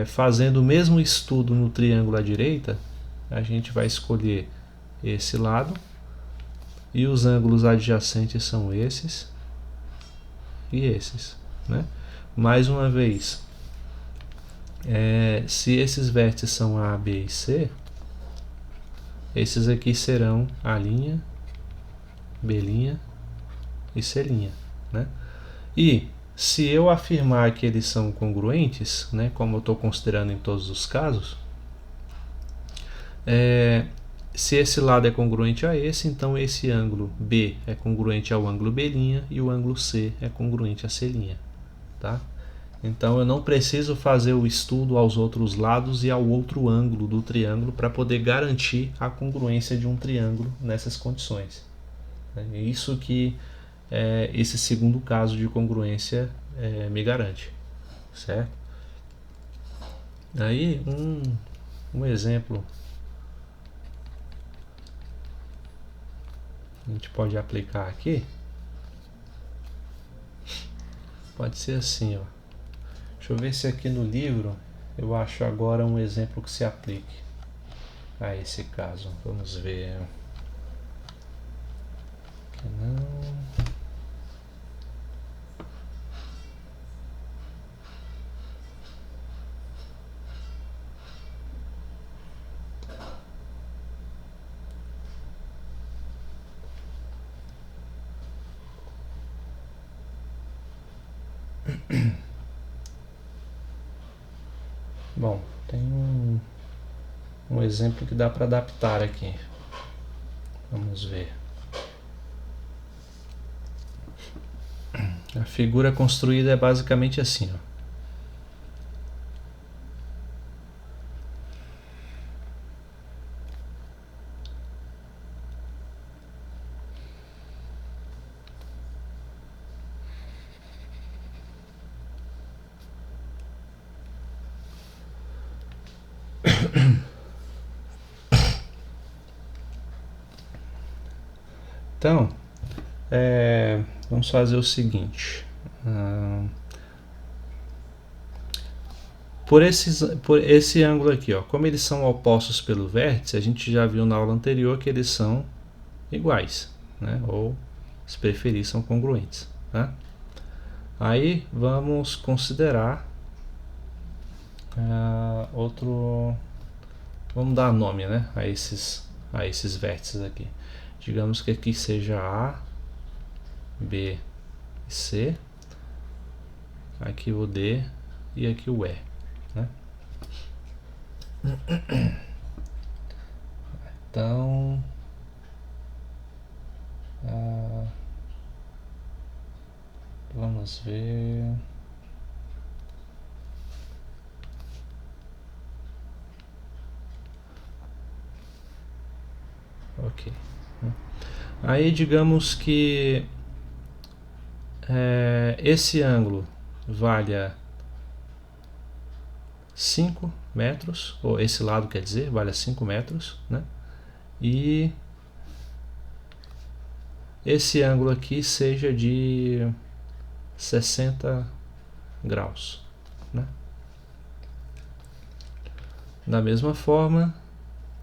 Fazendo o mesmo estudo no triângulo à direita, a gente vai escolher esse lado e os ângulos adjacentes são esses e esses, né? Mais uma vez, se esses vértices são A, B e C, esses aqui serão A', B' e C', né? E se eu afirmar que eles são congruentes, né, como eu estou considerando em todos os casos, se esse lado é congruente a esse, então esse ângulo B é congruente ao ângulo B' e o ângulo C é congruente a C', tá? Então eu não preciso fazer o estudo aos outros lados e ao outro ângulo do triângulo para poder garantir a congruência de um triângulo nessas condições. É isso que esse segundo caso de congruência me garante, certo? Aí um exemplo a gente pode aplicar aqui, pode ser assim, ó. Deixa eu ver se aqui no livro eu acho agora um exemplo que se aplique a esse caso. Vamos ver. Aqui não. Bom, tem um exemplo que dá para adaptar aqui. Vamos ver. A figura construída é basicamente assim, ó. Então, vamos fazer o seguinte. Por esse ângulo aqui, ó, como eles são opostos pelo vértice, a gente já viu na aula anterior que eles são iguais, né? Ou, se preferir, são congruentes, né? Aí vamos considerar vamos dar nome, né, a esses vértices aqui. Digamos que aqui seja A, B e C, aqui o D e aqui o E, né? Então vamos ver. Ok. Aí digamos que esse ângulo valha 5 metros, ou esse lado quer dizer, valha 5 metros, né? E esse ângulo aqui seja de 60 graus, né? Da mesma forma,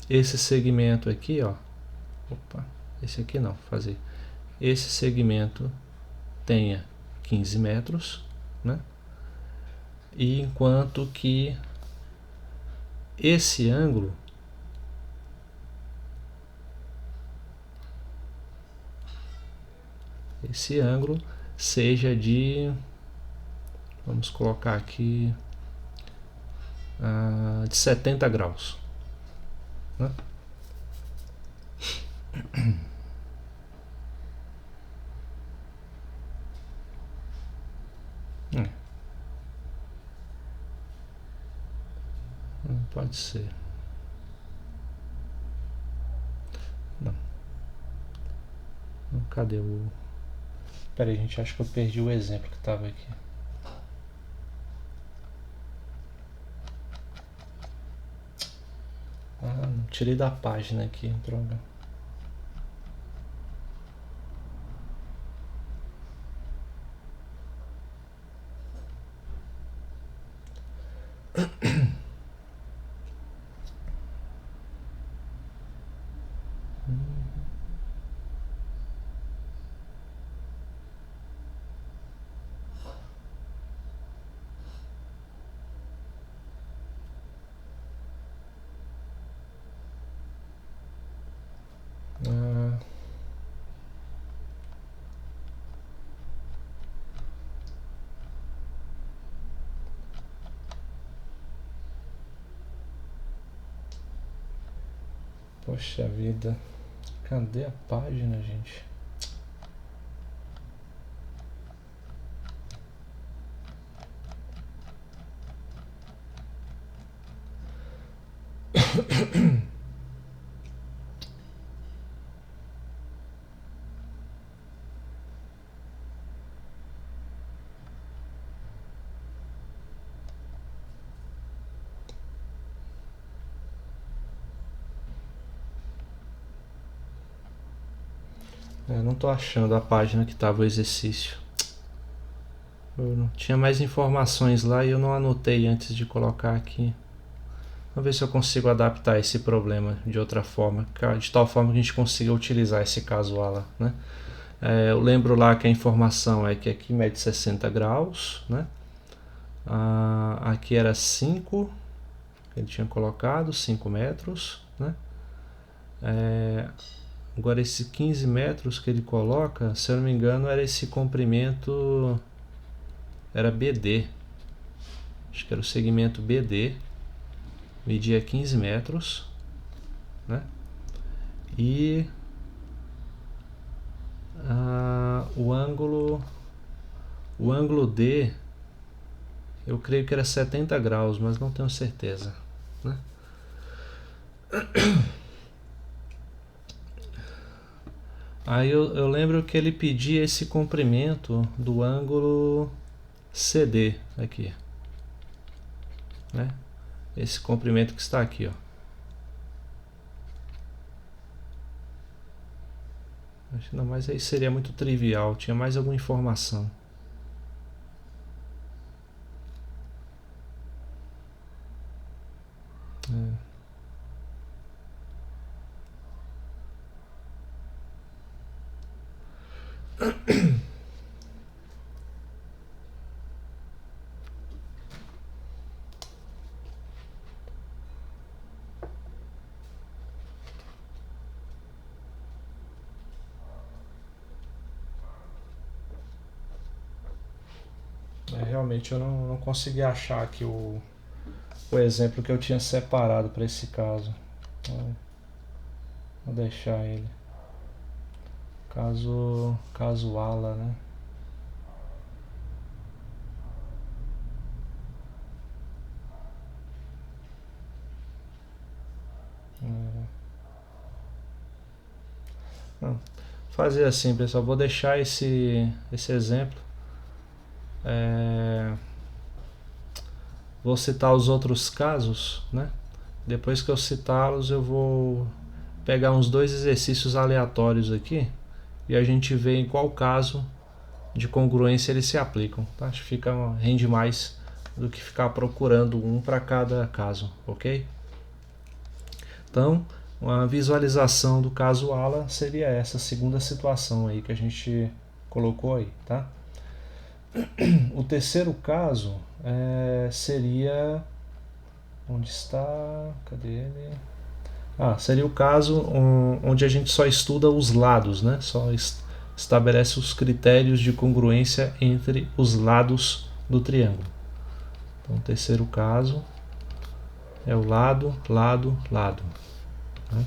esse segmento aqui, ó, esse aqui não, fazer esse segmento tenha 15 metros, né? E enquanto que esse ângulo seja de, vamos colocar aqui, de 70 graus, né? Pode ser. Não. Cadê o... Pera aí, gente, acho que eu perdi o exemplo que estava aqui. Ah, não, tirei da página aqui, droga. Poxa vida, cadê a página, gente? Não tô achando a página que estava o exercício. Eu não tinha mais informações lá e eu não anotei antes de colocar aqui. Vamos ver se eu consigo adaptar esse problema de outra forma, de tal forma que a gente consiga utilizar esse caso ALA, né? Eu lembro lá que a informação é que aqui mede 60 graus, né? Aqui era 5, ele tinha colocado 5 metros, né? Agora esse 15 metros que ele coloca, se eu não me engano, era esse comprimento, era BD, acho que era o segmento BD, media 15 metros, né? E o ângulo D, eu creio que era 70 graus, mas não tenho certeza, né? Aí eu lembro que ele pedia esse comprimento do ângulo CD aqui, né? Esse comprimento que está aqui, ó. Não, mas aí seria muito trivial, tinha mais alguma informação. Realmente eu não consegui achar aqui o exemplo que eu tinha separado para esse caso. Vou deixar ele. Caso ALA, né? Fazer assim, pessoal, vou deixar esse exemplo. Vou citar os outros casos, né? Depois que eu citá-los, eu vou pegar uns 2 exercícios aleatórios aqui e a gente vê em qual caso de congruência eles se aplicam, tá? Acho que rende mais do que ficar procurando um para cada caso, ok? Então, uma visualização do caso ALA seria essa segunda situação aí que a gente colocou aí, tá? O terceiro caso seria... Onde está? Cadê ele? Seria o caso onde a gente só estuda os lados, né? Só estabelece os critérios de congruência entre os lados do triângulo. Então, o terceiro caso é o lado, lado, lado, né?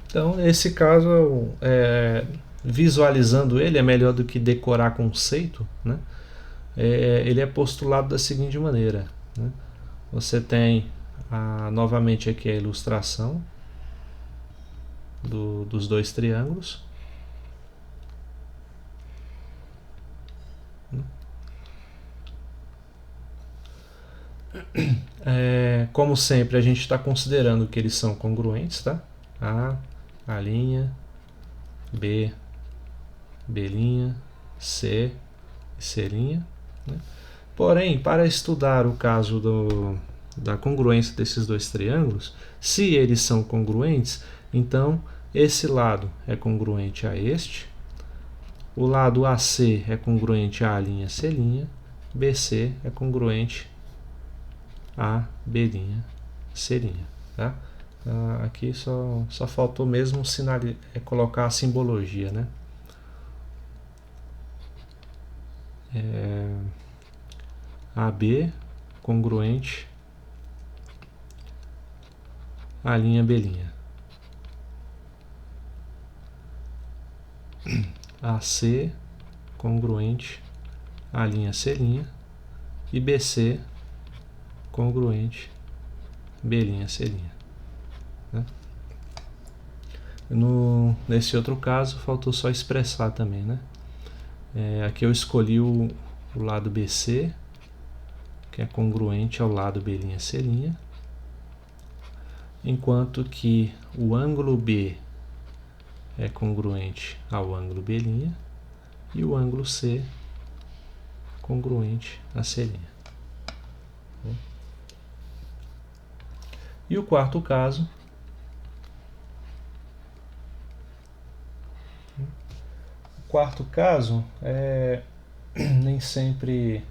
Então, esse caso, visualizando ele, é melhor do que decorar conceito, né? Ele é postulado da seguinte maneira: né? Você tem novamente aqui a ilustração dos dois triângulos. Como sempre, a gente está considerando que eles são congruentes, tá? A linha, B, B', C e C', né? Porém, para estudar o caso da congruência desses dois triângulos, se eles são congruentes, então esse lado é congruente a este, o lado AC é congruente à linha C', BC é congruente a B', C', tá? Aqui só faltou mesmo colocar a simbologia, né? AB congruente à linha B', AC congruente à linha C' e BC congruente B', C', né? Nesse outro caso faltou só expressar também, né? Aqui eu escolhi o lado BC, que é congruente ao lado B', C', enquanto que o ângulo B é congruente ao ângulo B' e o ângulo C congruente a C'. E o quarto caso, nem sempre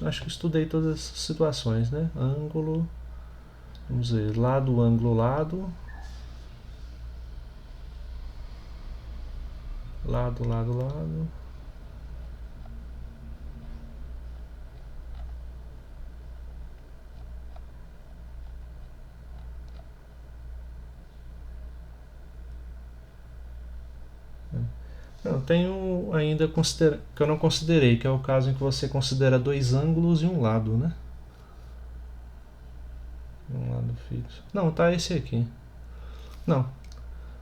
acho que estudei todas as situações, né? Ângulo, vamos ver, lado, ângulo, lado, lado, lado, lado. Não, tenho ainda que eu não considerei, que é o caso em que você considera dois ângulos e um lado, né? Um lado fixo. Não, tá esse aqui. Não.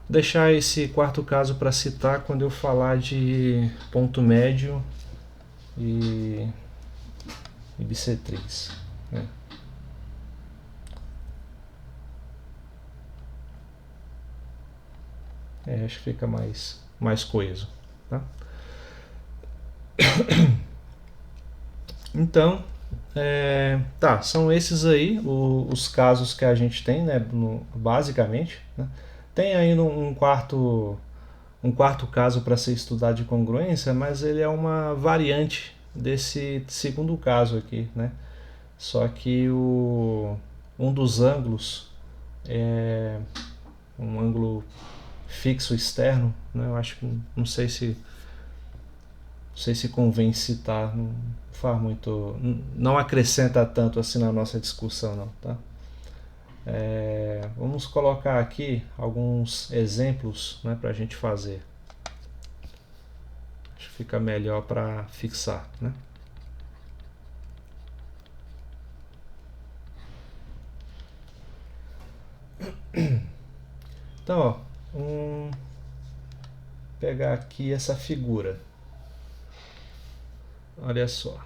Deixar esse quarto caso para citar quando eu falar de ponto médio e bissetriz, né? Acho que fica mais coeso, tá? Então, são esses aí os casos que a gente tem, né, basicamente, né? Tem ainda um quarto caso para ser estudado de congruência, mas ele é uma variante desse segundo caso aqui, né? Só que um dos ângulos é um ângulo fixo externo, né? Eu acho que não sei se convém citar, não faz muito, não acrescenta tanto assim na nossa discussão, não, tá? Vamos colocar aqui alguns exemplos, né, para a gente fazer. Acho que fica melhor para fixar, né? Então, pegar aqui essa figura. Olha só.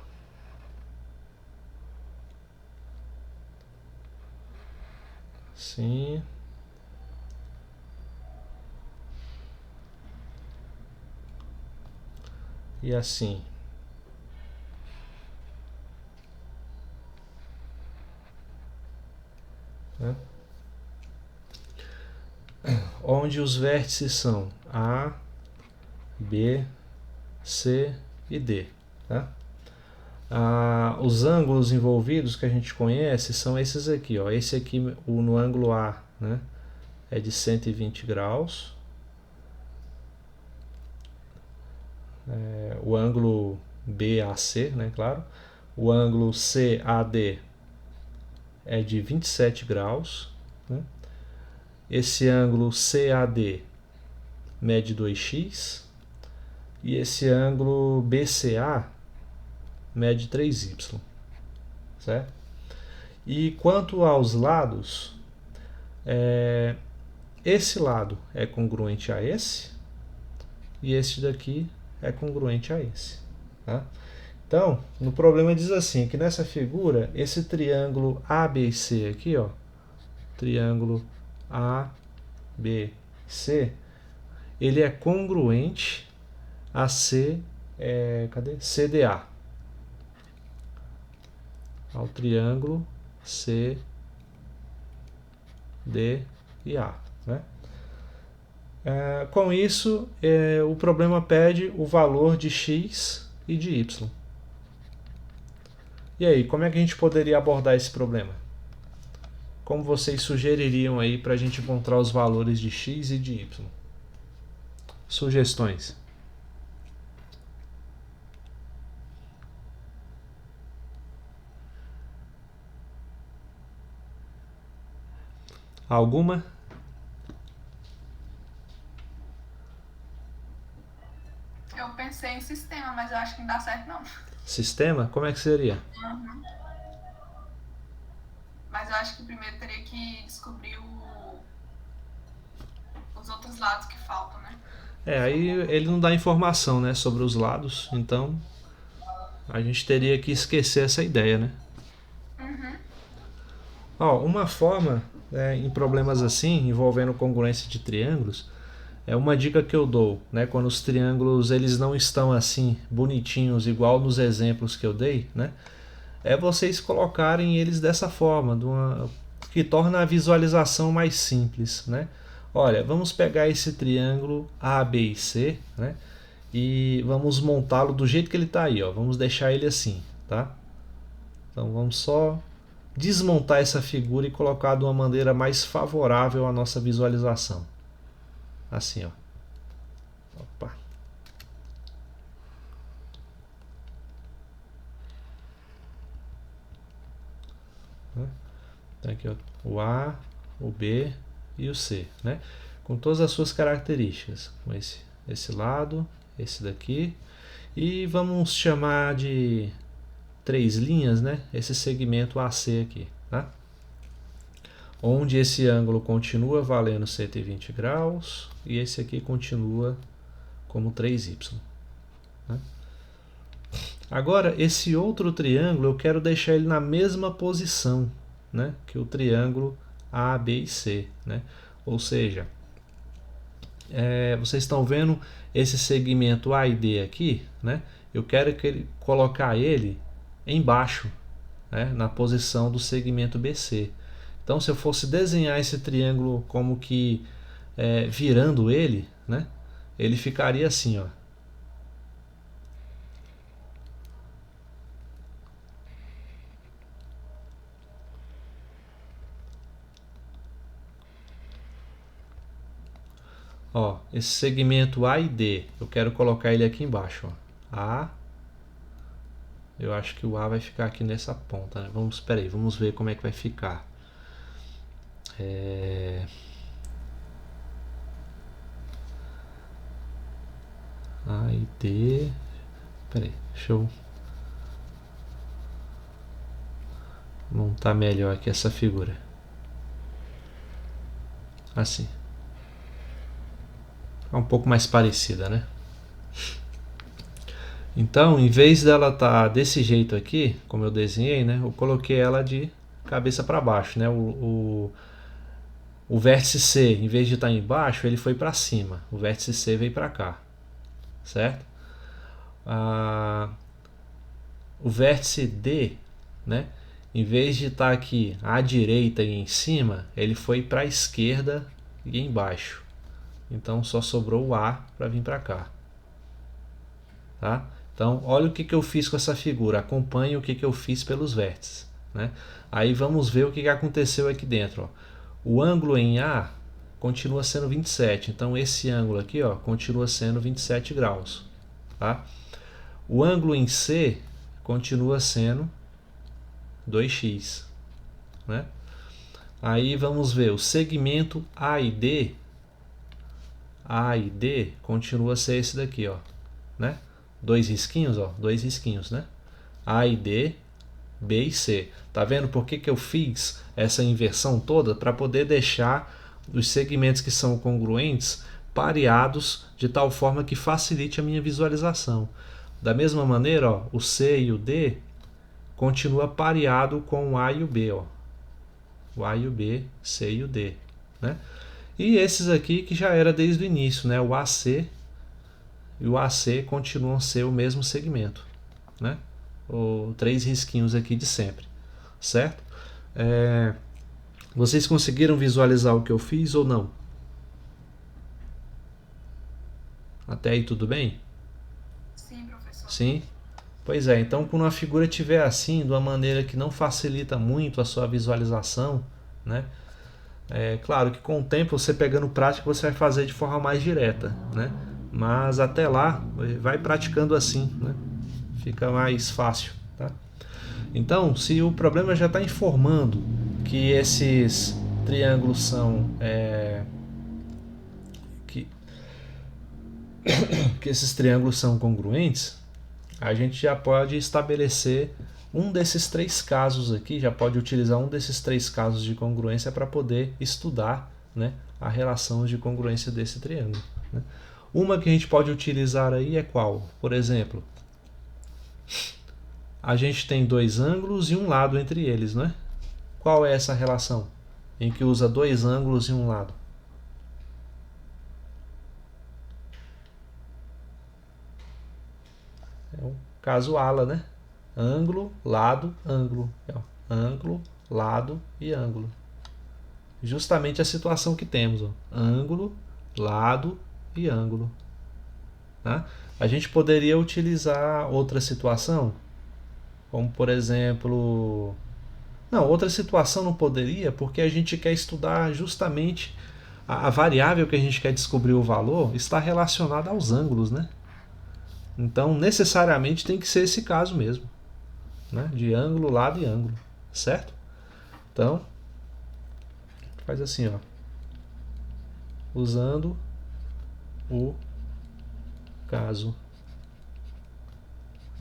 Sim. E assim. Né? Onde os vértices são A, B, C e D. Tá? Os ângulos envolvidos que a gente conhece são esses aqui. Ó. Esse aqui no ângulo A, né, é de 120 graus. O ângulo BAC, né, claro. O ângulo CAD é de 27 graus, né? Esse ângulo CAD mede 2x e esse ângulo BCA mede 3y, certo? E quanto aos lados, esse lado é congruente a esse e esse daqui é congruente a esse, tá? Então, no problema diz assim, que nessa figura, esse triângulo ABC aqui, ó, triângulo ABC, ele é congruente a CDA, ao triângulo CD e A, né? Com isso, o problema pede o valor de x e de y. E aí, como é que a gente poderia abordar esse problema? Como vocês sugeririam aí para a gente encontrar os valores de x e de y? Sugestões? Alguma? Eu pensei em sistema, mas eu acho que não dá certo não. Sistema? Como é que seria? Uhum. Mas eu acho que primeiro teria que descobrir os outros lados que faltam, né? Aí ele não dá informação, né, sobre os lados, então a gente teria que esquecer essa ideia, né? Uma forma, em problemas assim, envolvendo congruência de triângulos, é uma dica que eu dou, né, quando os triângulos eles não estão assim bonitinhos, igual nos exemplos que eu dei, né, é vocês colocarem eles dessa forma, que torna a visualização mais simples, né? Olha, vamos pegar esse triângulo A, B e C, né, e vamos montá-lo do jeito que ele está aí, ó. Vamos deixar ele assim, tá? Então vamos só desmontar essa figura e colocar de uma maneira mais favorável à nossa visualização. Assim, ó. Opa. Então aqui, ó, o A, o B e o C, né? Com todas as suas características. Com esse lado, esse daqui. E vamos chamar de 3 linhas, né? Esse segmento AC aqui, tá? Onde esse ângulo continua valendo 120 graus e esse aqui continua como 3y. Né? Agora, esse outro triângulo eu quero deixar ele na mesma posição, né, que o triângulo A, B e C. Né? Ou seja, vocês estão vendo esse segmento A e D aqui, né? Eu quero colocar ele embaixo, né, na posição do segmento BC. Então, se eu fosse desenhar esse triângulo como que virando ele, né, ele ficaria assim, ó. Ó, esse segmento A e D, eu quero colocar ele aqui embaixo, ó. A, eu acho que o A vai ficar aqui nessa ponta, né? Espera aí, vamos ver como é que vai ficar. A e D. Espera aí, deixa eu montar melhor aqui essa figura. Assim. É um pouco mais parecida, né? Então, em vez dela estar desse jeito aqui, como eu desenhei, né, eu coloquei ela de cabeça para baixo, né? O vértice C, em vez de estar embaixo, ele foi para cima. O vértice C veio para cá, certo? O vértice D, né, em vez de estar aqui à direita e em cima, ele foi para a esquerda e embaixo. Então só sobrou o A para vir para cá, tá? Então olha o que eu fiz com essa figura, acompanhe o que eu fiz pelos vértices, né? Aí vamos ver o que aconteceu aqui dentro, ó. O ângulo em A continua sendo 27, então esse ângulo aqui, ó, continua sendo 27 graus, tá? O ângulo em C continua sendo 2x, né? Aí vamos ver o segmento A e D. A e D continua a ser esse daqui, ó, né? Dois risquinhos, ó, dois risquinhos, né? A e D, B e C. Tá vendo por que eu fiz essa inversão toda? Para poder deixar os segmentos que são congruentes pareados de tal forma que facilite a minha visualização. Da mesma maneira, ó, o C e o D continua pareado com o A e o B, ó. O A e o B, C e o D, né? E esses aqui que já era desde o início, né? O AC e o AC continuam a ser o mesmo segmento, né? Os três risquinhos aqui de sempre, certo? Vocês conseguiram visualizar o que eu fiz ou não? Até aí tudo bem? Sim, professor. Sim? Pois é, então quando a figura estiver assim, de uma maneira que não facilita muito a sua visualização, né? É claro que com o tempo, você pegando prática, você vai fazer de forma mais direta, né? Mas até lá, vai praticando assim, né? Fica mais fácil, tá? Então, se o problema já está informando que esses triângulos são que, que esses triângulos são congruentes, a gente já pode estabelecer um desses três casos aqui, já pode utilizar um desses três casos de congruência para poder estudar, né, a relação de congruência desse triângulo, né? Uma que a gente pode utilizar aí é qual? Por exemplo, a gente tem dois ângulos e um lado entre eles, não é? Qual é essa relação em que usa dois ângulos e um lado? É o caso ala, né? Ângulo, lado, ângulo. Ângulo, lado e ângulo. Justamente a situação que temos, ó. Ângulo, lado e ângulo. Tá? A gente poderia utilizar outra situação, como por exemplo... Não, outra situação não poderia, porque a gente quer estudar justamente a variável que a gente quer descobrir o valor está relacionada aos ângulos, né? Então, necessariamente tem que ser esse caso mesmo, né? De ângulo, lado e ângulo, certo? Então, faz assim, ó. Usando o caso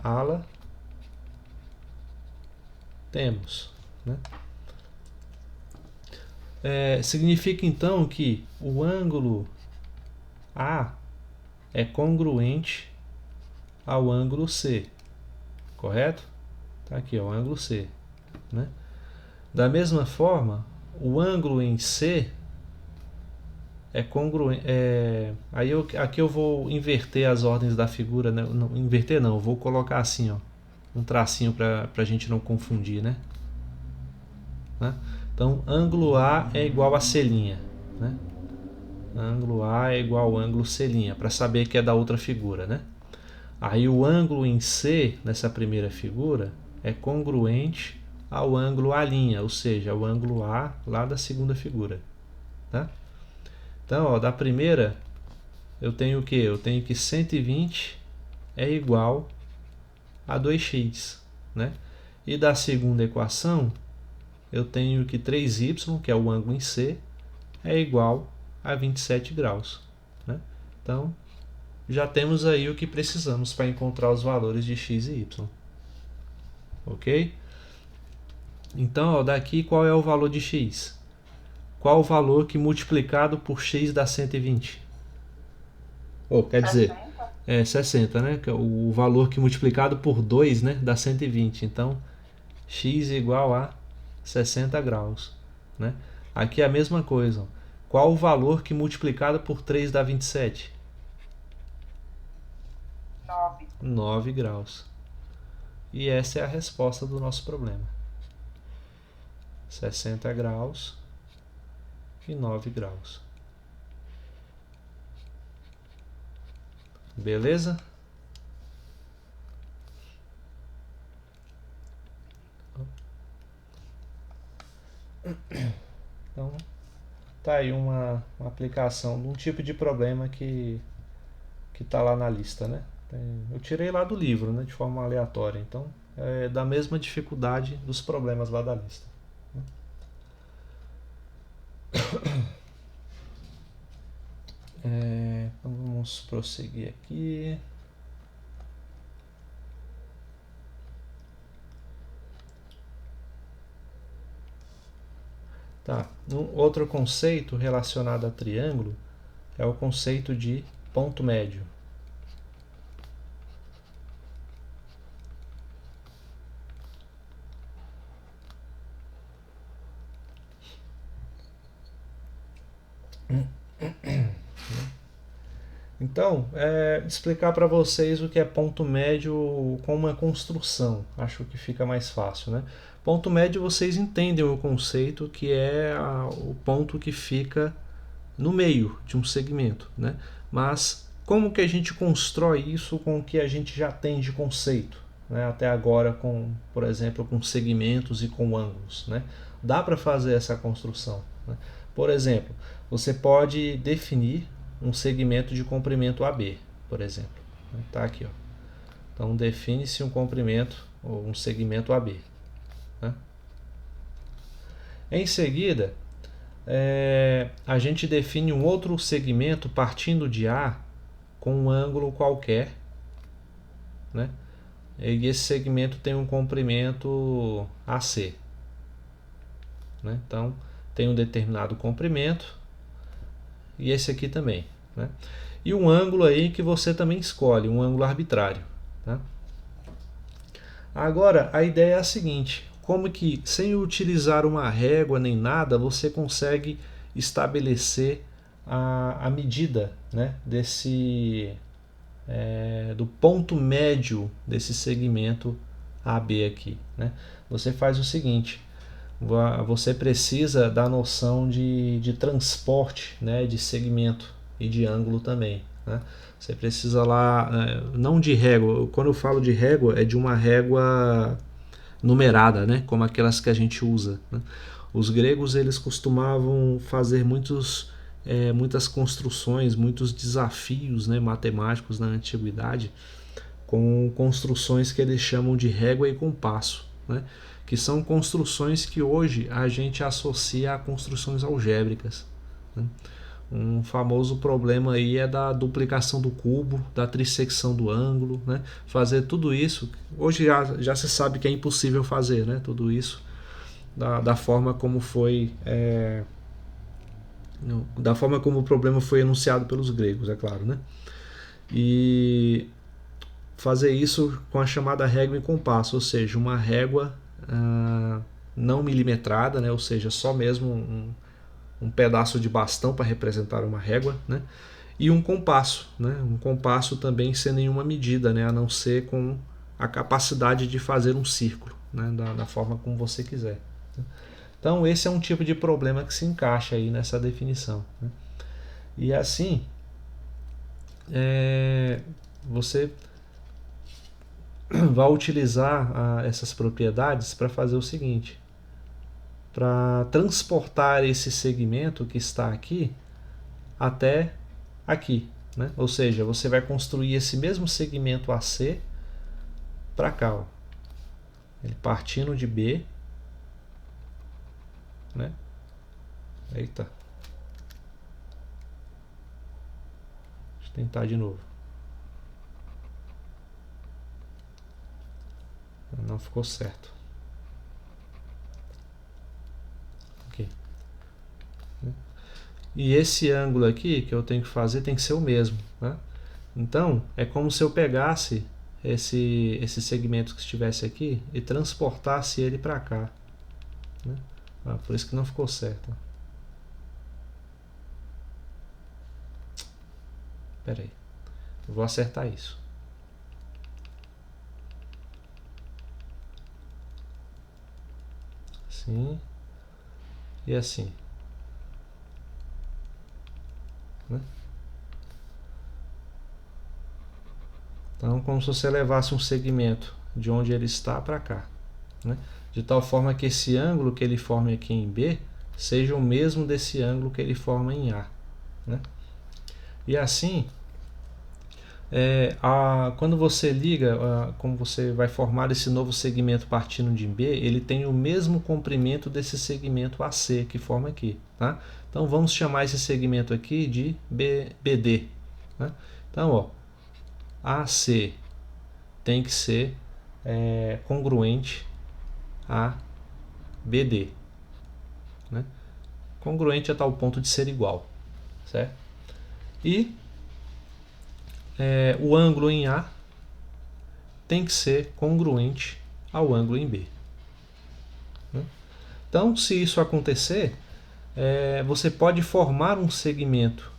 ala, temos, né? Significa então que o ângulo A é congruente ao ângulo C, correto? Tá aqui, ó, o ângulo C, né? Da mesma forma, o ângulo em C é congruente. Aqui eu vou inverter as ordens da figura, né? Não, inverter não, eu vou colocar assim, ó, um tracinho para a gente não confundir, né? Então, ângulo A é igual a C', né? Ângulo A é igual ao ângulo C', para saber que é da outra figura, né? Aí o ângulo em C, nessa primeira figura, é congruente ao ângulo A', ou seja, o ângulo A lá da segunda figura, tá? Então, ó, da primeira, eu tenho o que? Eu tenho que 120 é igual a 2x, né? E da segunda equação, eu tenho que 3y, que é o ângulo em C, é igual a 27 graus, né? Então, já temos aí o que precisamos para encontrar os valores de x e y. Ok? Então, ó, daqui qual é o valor de x? Qual o valor que multiplicado por x dá 120? Quer dizer, 60, né? O valor que multiplicado por 2, né, dá 120. Então, x igual a 60 graus, né? Aqui é a mesma coisa. Ó. Qual o valor que multiplicado por 3 dá 27? 9 graus. E essa é a resposta do nosso problema. 60 graus e 9 graus. Beleza? Então, tá aí uma aplicação de um tipo de problema que tá lá na lista, né? Eu tirei lá do livro, né, de forma aleatória. Então, é da mesma dificuldade dos problemas lá da lista. Então vamos prosseguir aqui. Tá. Outro conceito relacionado a triângulo é o conceito de ponto médio. Então, explicar para vocês o que é ponto médio com uma construção. Acho que fica mais fácil, né? Ponto médio, vocês entendem o conceito, que é o ponto que fica no meio de um segmento, né? Mas como que a gente constrói isso com o que a gente já tem de conceito, né? Até agora, por exemplo, com segmentos e com ângulos, né? Dá para fazer essa construção, né? Por exemplo, você pode definir um segmento de comprimento AB, por exemplo. Está aqui, ó. Então define-se um comprimento ou um segmento AB, né? Em seguida, a gente define um outro segmento partindo de A com um ângulo qualquer, né? E esse segmento tem um comprimento AC, né? Então tem um determinado comprimento e esse aqui também, né? E um ângulo aí que você também escolhe, um ângulo arbitrário, tá? Agora a ideia é a seguinte: como que sem utilizar uma régua nem nada você consegue estabelecer a medida, né, do ponto médio desse segmento AB aqui, né? Você faz o seguinte: você precisa da noção de transporte, né, de segmento e de ângulo também, né? Você precisa lá, não de régua, quando eu falo de régua é de uma régua numerada, né, como aquelas que a gente usa, né? Os gregos eles costumavam fazer muitas construções, muitos desafios, né, matemáticos na antiguidade, com construções que eles chamam de régua e compasso, né? Que são construções que hoje a gente associa a construções algébricas, né? Um famoso problema aí é da duplicação do cubo, da trissecção do ângulo, né? Fazer tudo isso, hoje já se sabe que é impossível fazer, né? Tudo isso da forma como foi, da forma como o problema foi enunciado pelos gregos, é claro, né? E fazer isso com a chamada régua e compasso, ou seja, uma régua não milimetrada, né? Ou seja, só mesmo um pedaço de bastão para representar uma régua, né? E um compasso, né? Um compasso também sem nenhuma medida, né? A não ser com a capacidade de fazer um círculo, né? Da forma como você quiser. Então esse é um tipo de problema que se encaixa aí nessa definição, né? E assim, você vai utilizar essas propriedades para fazer o seguinte: para transportar esse segmento que está aqui até aqui, né? Ou seja, você vai construir esse mesmo segmento AC para cá, ó. Ele partindo de B, né? Eita. Deixa eu tentar de novo. Não ficou certo. Ok. E esse ângulo aqui que eu tenho que fazer tem que ser o mesmo, né? Então é como se eu pegasse esse segmento que estivesse aqui e transportasse ele para cá, né? Por isso que não ficou certo. Espera aí, eu vou acertar isso. Assim e assim, né? Então, como se você levasse um segmento de onde ele está para cá, né? De tal forma que esse ângulo que ele forma aqui em B seja o mesmo desse ângulo que ele forma em A, né? E assim, Quando você liga, como você vai formar esse novo segmento partindo de B, ele tem o mesmo comprimento desse segmento AC que forma aqui. Tá? Então vamos chamar esse segmento aqui de BD. Né? Então, ó, AC tem que ser congruente a BD. Né? Congruente a tal ponto de ser igual. Certo? E o ângulo em A tem que ser congruente ao ângulo em B. Então, se isso acontecer, você pode formar um segmento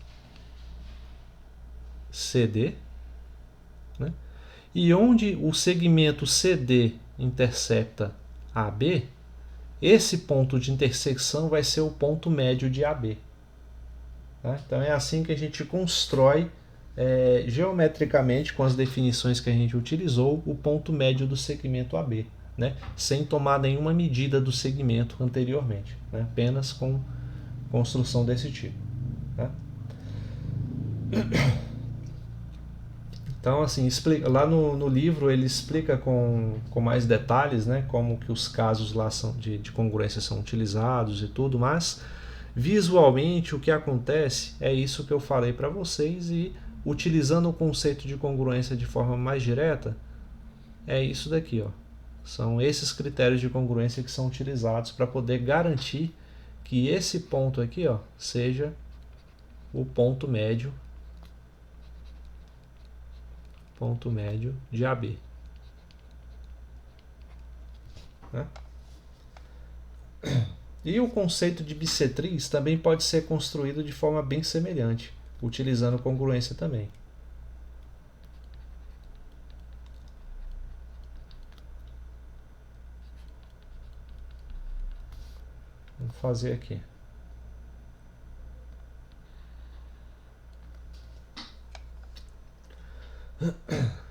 CD, né? E onde o segmento CD intercepta AB, esse ponto de intersecção vai ser o ponto médio de AB. Tá? Então é assim que a gente constrói geometricamente, com as definições que a gente utilizou, o ponto médio do segmento AB, né? Sem tomar nenhuma medida do segmento anteriormente, né? Apenas com construção desse tipo. Tá? Então, assim, lá no livro ele explica com mais detalhes, né, como que os casos lá de congruência são utilizados e tudo, mas visualmente o que acontece é isso que eu falei para vocês, e utilizando o conceito de congruência de forma mais direta, é isso daqui, ó. São esses critérios de congruência que são utilizados para poder garantir que esse ponto aqui, ó, seja o ponto médio de AB. Né? E o conceito de bissetriz também pode ser construído de forma bem semelhante, utilizando congruência também. Vamos fazer aqui.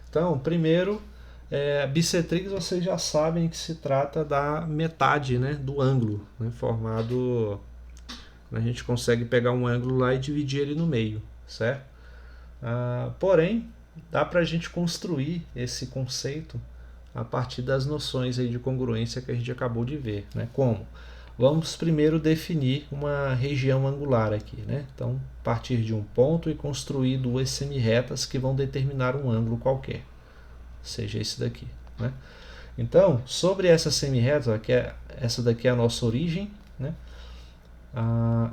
Então, primeiro, bissetriz vocês já sabem que se trata da metade, né, do ângulo, né, formado. A gente consegue pegar um ângulo lá e dividir ele no meio, certo? Porém, dá para a gente construir esse conceito a partir das noções aí de congruência que a gente acabou de ver, né? Como? Vamos primeiro definir uma região angular aqui, né? Então, partir de um ponto e construir duas semirretas que vão determinar um ângulo qualquer, seja esse daqui, né? Então, sobre essa semirreta, essa daqui é a nossa origem, né?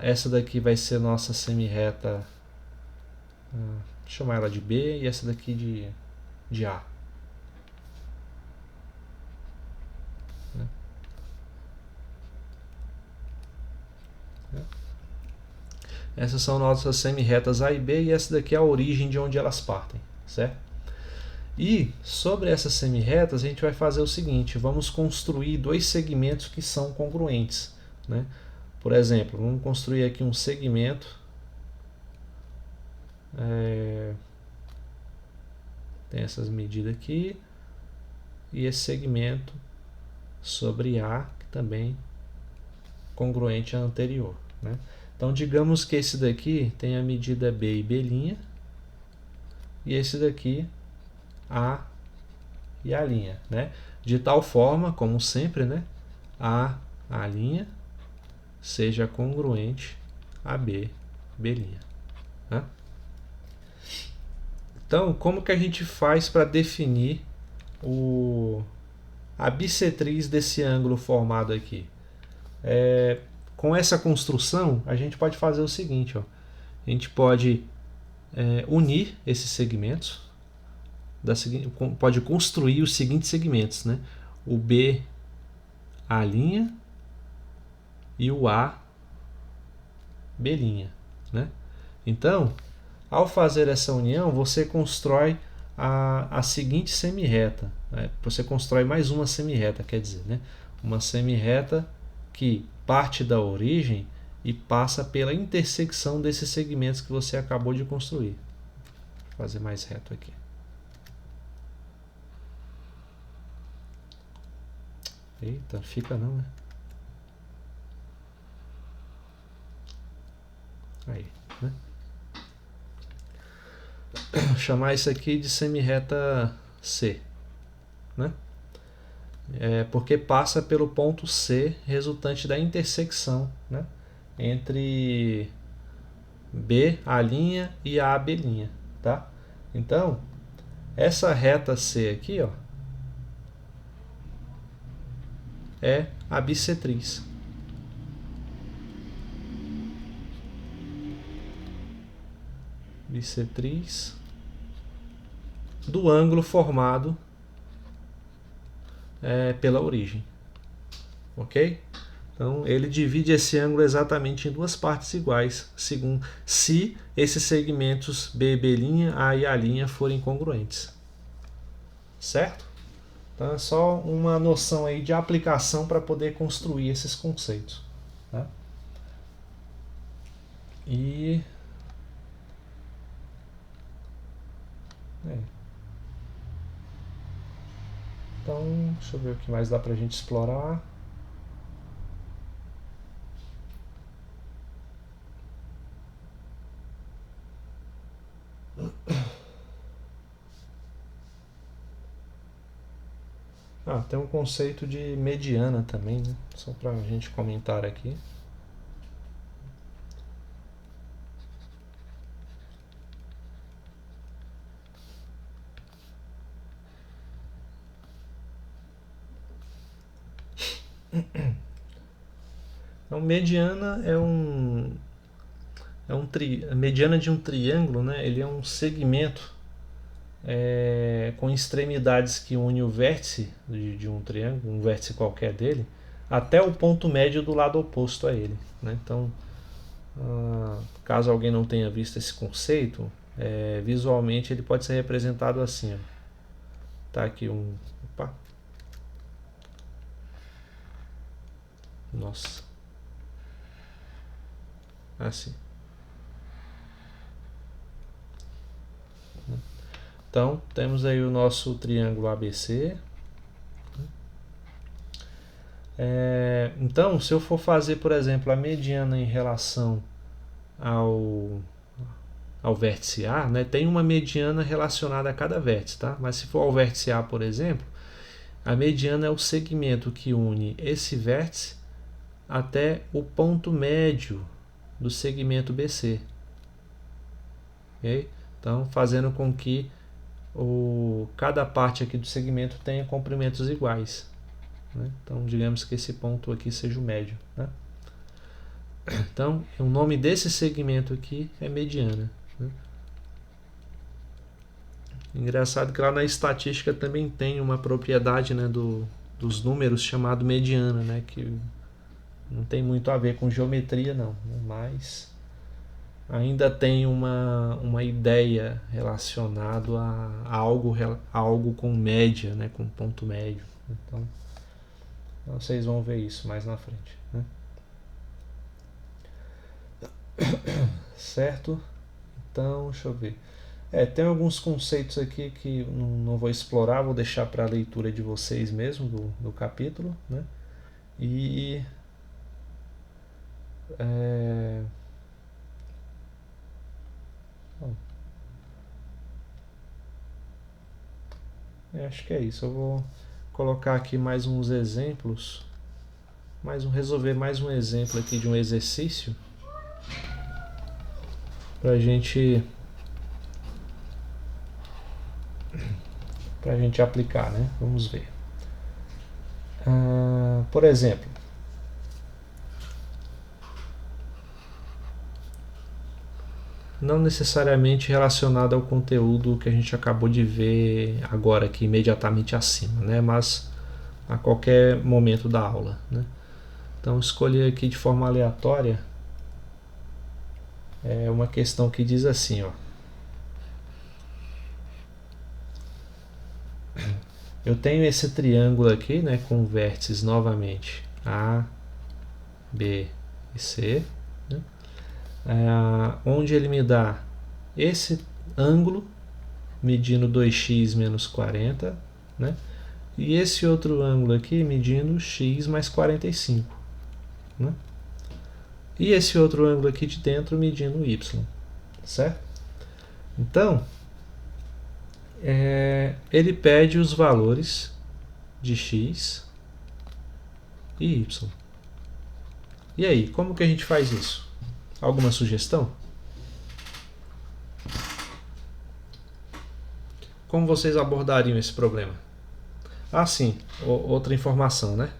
Essa daqui vai ser nossa semirreta, vou chamar ela de B, e essa daqui de A. Essas são nossas semirretas A e B, e essa daqui é a origem de onde elas partem, certo? E sobre essas semirretas a gente vai fazer o seguinte: vamos construir dois segmentos que são congruentes, né? Por exemplo, vamos construir aqui um segmento tem essas medidas aqui, e esse segmento sobre A, que também congruente à anterior, né? Então digamos que esse daqui tem a medida B e B', e esse daqui A e A', né? De tal forma, como sempre, né, A' seja congruente a B'. Né? Então, como que a gente faz para definir a bissetriz desse ângulo formado aqui? Com essa construção, a gente pode fazer o seguinte, ó. A gente pode unir esses segmentos, pode construir os seguintes segmentos, né? O B A' e o A B', né? Então, ao fazer essa união, você constrói a seguinte semirreta, né? Você constrói mais uma semirreta, quer dizer, né? Uma semirreta que parte da origem e passa pela intersecção desses segmentos que você acabou de construir. Vou fazer mais reto aqui. Eita, fica não, né? Aí, né? chamar isso aqui de semirreta C, né? Porque passa pelo ponto C, resultante da intersecção, né, entre B, A' e a AB', tá? Então, essa reta C aqui, ó, é a bissetriz. Bissetriz do ângulo formado pela origem, ok? Então ele divide esse ângulo exatamente em duas partes iguais, segundo se esses segmentos B, B', A e A' forem congruentes, certo? Então é só uma noção aí de aplicação para poder construir esses conceitos, tá? E então, deixa eu ver o que mais dá pra gente explorar. Tem um conceito de mediana também, né? Só pra gente comentar aqui. Então, mediana a mediana de um triângulo, né? Ele é um segmento com extremidades que une o vértice de um triângulo, um vértice qualquer dele, até o ponto médio do lado oposto a ele, né? Então, caso alguém não tenha visto esse conceito, visualmente ele pode ser representado assim, ó. Tá aqui opa. Nossa. Assim. Então, temos aí o nosso triângulo ABC. Então, se eu for fazer, por exemplo, a mediana em relação ao vértice A, né, tem uma mediana relacionada a cada vértice, tá? Mas se for ao vértice A, por exemplo, a mediana é o segmento que une esse vértice até o ponto médio do segmento BC. Okay? Então, fazendo com que cada parte aqui do segmento tenha comprimentos iguais, né? Então, digamos que esse ponto aqui seja o médio, né? Então, o nome desse segmento aqui é mediana, né? Engraçado que lá na estatística também tem uma propriedade, né, dos números chamado mediana, né, que não tem muito a ver com geometria não, mas ainda tem uma ideia relacionada a algo com média, né, com ponto médio. Então, vocês vão ver isso mais na frente, né? Certo? Então, deixa eu ver. Tem alguns conceitos aqui que não vou explorar, vou deixar para a leitura de vocês mesmo do capítulo, né? E acho que é isso. Eu vou colocar aqui mais uns exemplos, resolver mais um exemplo aqui de um exercício para a gente aplicar, né? Vamos ver. Por exemplo, não necessariamente relacionado ao conteúdo que a gente acabou de ver agora aqui imediatamente acima, né? Mas a qualquer momento da aula, né? Então, escolher aqui de forma aleatória uma questão que diz assim, ó. Eu tenho esse triângulo aqui, né, com vértices novamente A, B e C, né, onde ele me dá esse ângulo medindo 2x menos 40, né, e esse outro ângulo aqui medindo x mais 45, né, e esse outro ângulo aqui de dentro medindo y, certo? Então, Ele pede os valores de x e y. E aí, como que a gente faz isso? Alguma sugestão? Como vocês abordariam esse problema? Ah, sim, outra informação, né?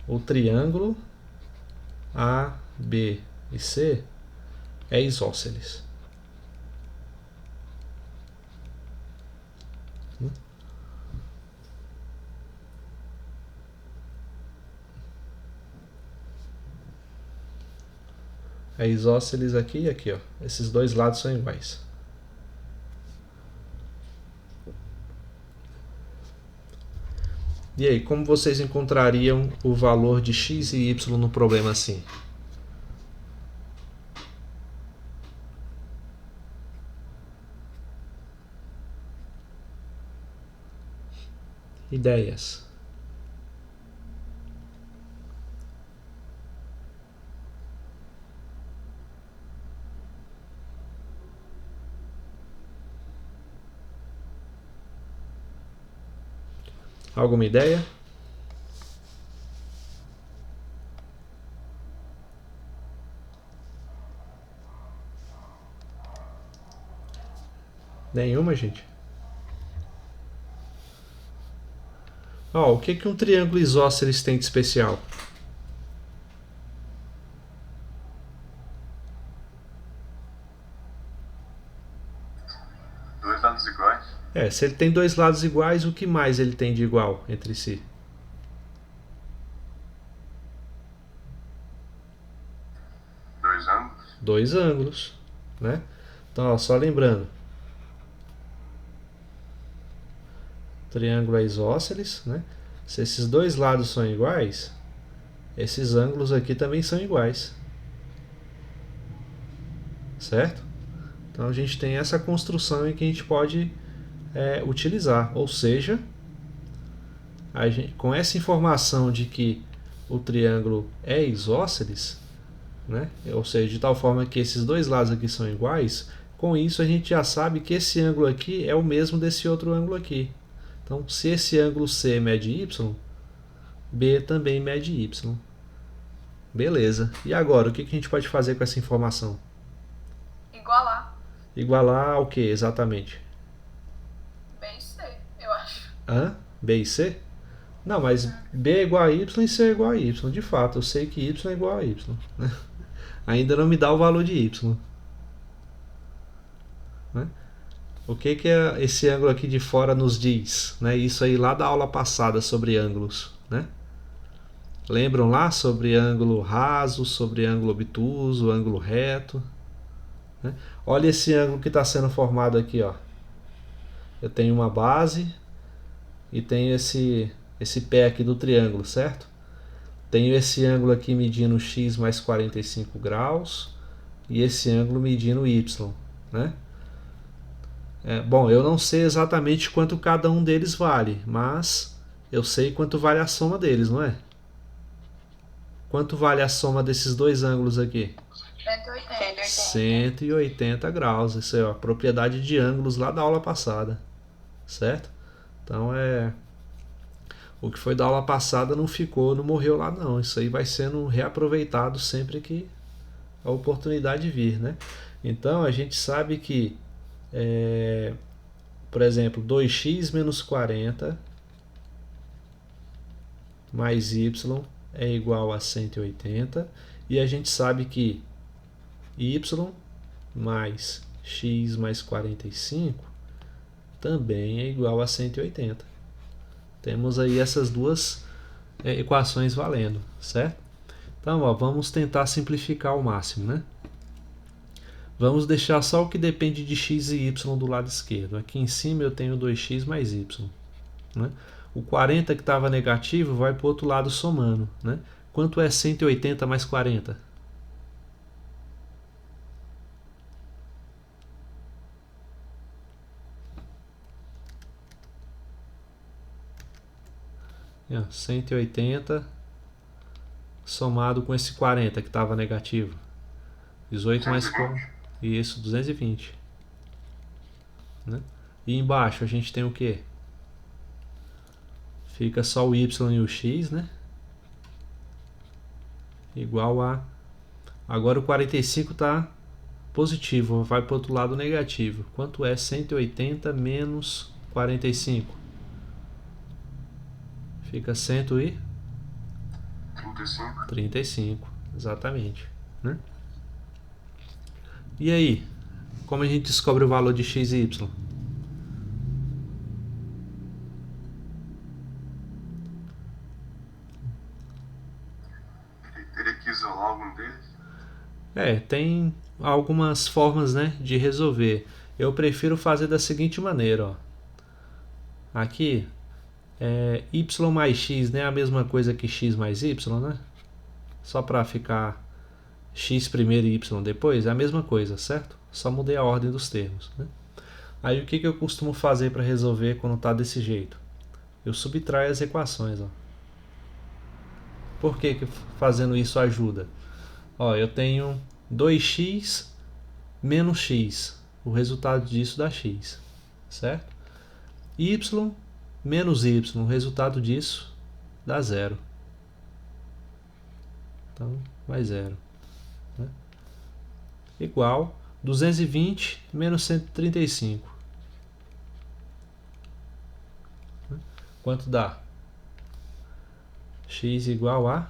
O triângulo A, B e C é isósceles. É isósceles aqui e aqui, ó. Esses dois lados são iguais. E aí, como vocês encontrariam o valor de x e y no problema assim? Ideias. Alguma ideia? Nenhuma, gente? Ó, o que que um triângulo isósceles tem de especial? Dois lados iguais. Se ele tem dois lados iguais, o que mais ele tem de igual entre si? Dois ângulos. Dois ângulos, né? Então, ó, só lembrando, triângulo é isósceles, né? Se esses dois lados são iguais, esses ângulos aqui também são iguais, certo? Então a gente tem essa construção em que a gente pode utilizar, ou seja, com essa informação de que o triângulo é isósceles, né? Ou seja, de tal forma que esses dois lados aqui são iguais, com isso a gente já sabe que esse ângulo aqui é o mesmo desse outro ângulo aqui. Então, se esse ângulo C mede y, B também mede y. Beleza. E agora, o que a gente pode fazer com essa informação? Igualar. Igualar ao que exatamente? B e C, eu acho. B e C? Não, mas B é igual a y e C é igual a y. De fato, eu sei que y é igual a y. Ainda não me dá o valor de y. Né? O que esse ângulo aqui de fora nos diz? Né? Isso aí lá da aula passada sobre ângulos. Né? Lembram lá sobre ângulo raso, sobre ângulo obtuso, ângulo reto? Né? Olha esse ângulo que está sendo formado aqui. Ó. Eu tenho uma base e tenho esse pé aqui do triângulo, certo? Tenho esse ângulo aqui medindo x mais 45 graus e esse ângulo medindo y. Né? Bom, eu não sei exatamente quanto cada um deles vale, mas eu sei quanto vale a soma deles, não é? Quanto vale a soma desses dois ângulos aqui? 180. 180 graus. Isso é a propriedade de ângulos lá da aula passada, certo? Então o que foi da aula passada não ficou, não morreu lá não. Isso aí vai sendo reaproveitado sempre que a oportunidade vir, né? Então a gente sabe que por exemplo, 2x menos 40 mais y é igual a 180, e a gente sabe que y mais x mais 45 também é igual a 180. Temos aí essas duas equações valendo, certo? Então, ó, vamos tentar simplificar ao máximo, né? Vamos deixar só o que depende de x e y do lado esquerdo. Aqui em cima eu tenho 2x mais y. Né? O 40 que estava negativo vai para o outro lado somando. Né? Quanto é 180 mais 40? É, 180 somado com esse 40 que estava negativo. 18 mais 4. Isso, 220. Né? E embaixo a gente tem o que? Fica só o y e o x, né? Igual a... Agora o 45 está positivo, vai para o outro lado negativo. Quanto é 180 menos 45? Fica 35. 135, exatamente. Né? E aí, como a gente descobre o valor de x e y? Teria que isolar algum deles? Tem algumas formas, né, de resolver. Eu prefiro fazer da seguinte maneira, ó. Aqui, y mais x não é a mesma coisa que x mais y, né? Só para ficar x primeiro e y depois, é a mesma coisa, certo? Só mudei a ordem dos termos, né? Aí o que eu costumo fazer para resolver quando está desse jeito? Eu subtraio as equações, ó. Por que fazendo isso ajuda? Ó, eu tenho 2x menos x. O resultado disso dá x, certo? Y menos y. O resultado disso dá zero. Então, vai zero. Né? Igual 220 menos 135. Né? Quanto dá? X igual a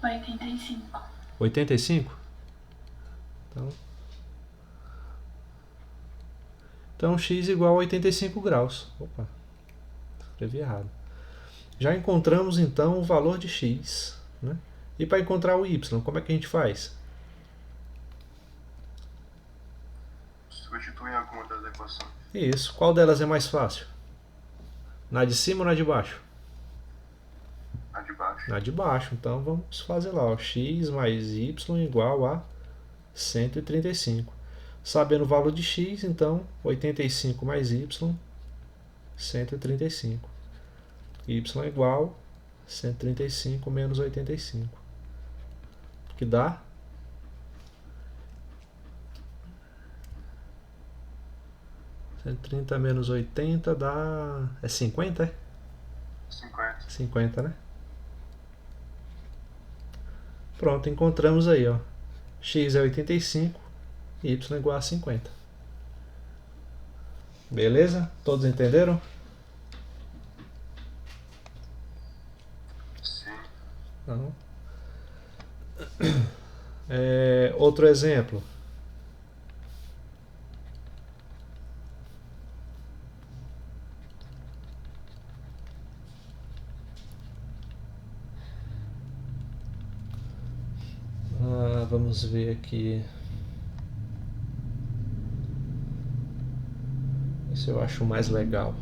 85. 85? Então x igual a 85 graus. Opa, escrevi errado. Já encontramos então o valor de x. Né? E para encontrar o y, como é que a gente faz? Substitui alguma das equações. Isso. Qual delas é mais fácil? Na de cima ou na de baixo? A de baixo. Na de baixo. Então vamos fazer lá. Ó. X mais y igual a 135. Sabendo o valor de x, então 85 mais y, 135. Y igual 135 menos 85. Que dá 130 menos 80 dá... É 50, é? 50. 50, né? Pronto, encontramos aí, ó. X é 85, y igual a 50. Beleza? Todos entenderam? Sim. Não. Outro exemplo. Vamos ver aqui. Esse eu acho mais legal.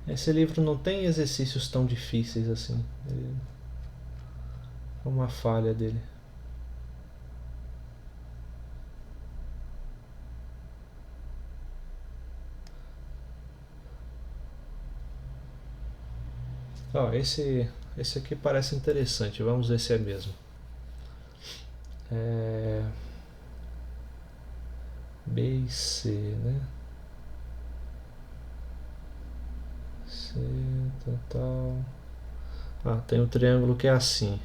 Esse livro não tem exercícios tão difíceis assim. É uma falha dele. Ó, esse aqui parece interessante. Vamos ver se é mesmo. B e C, né? C, tal. Tem um triângulo que é assim.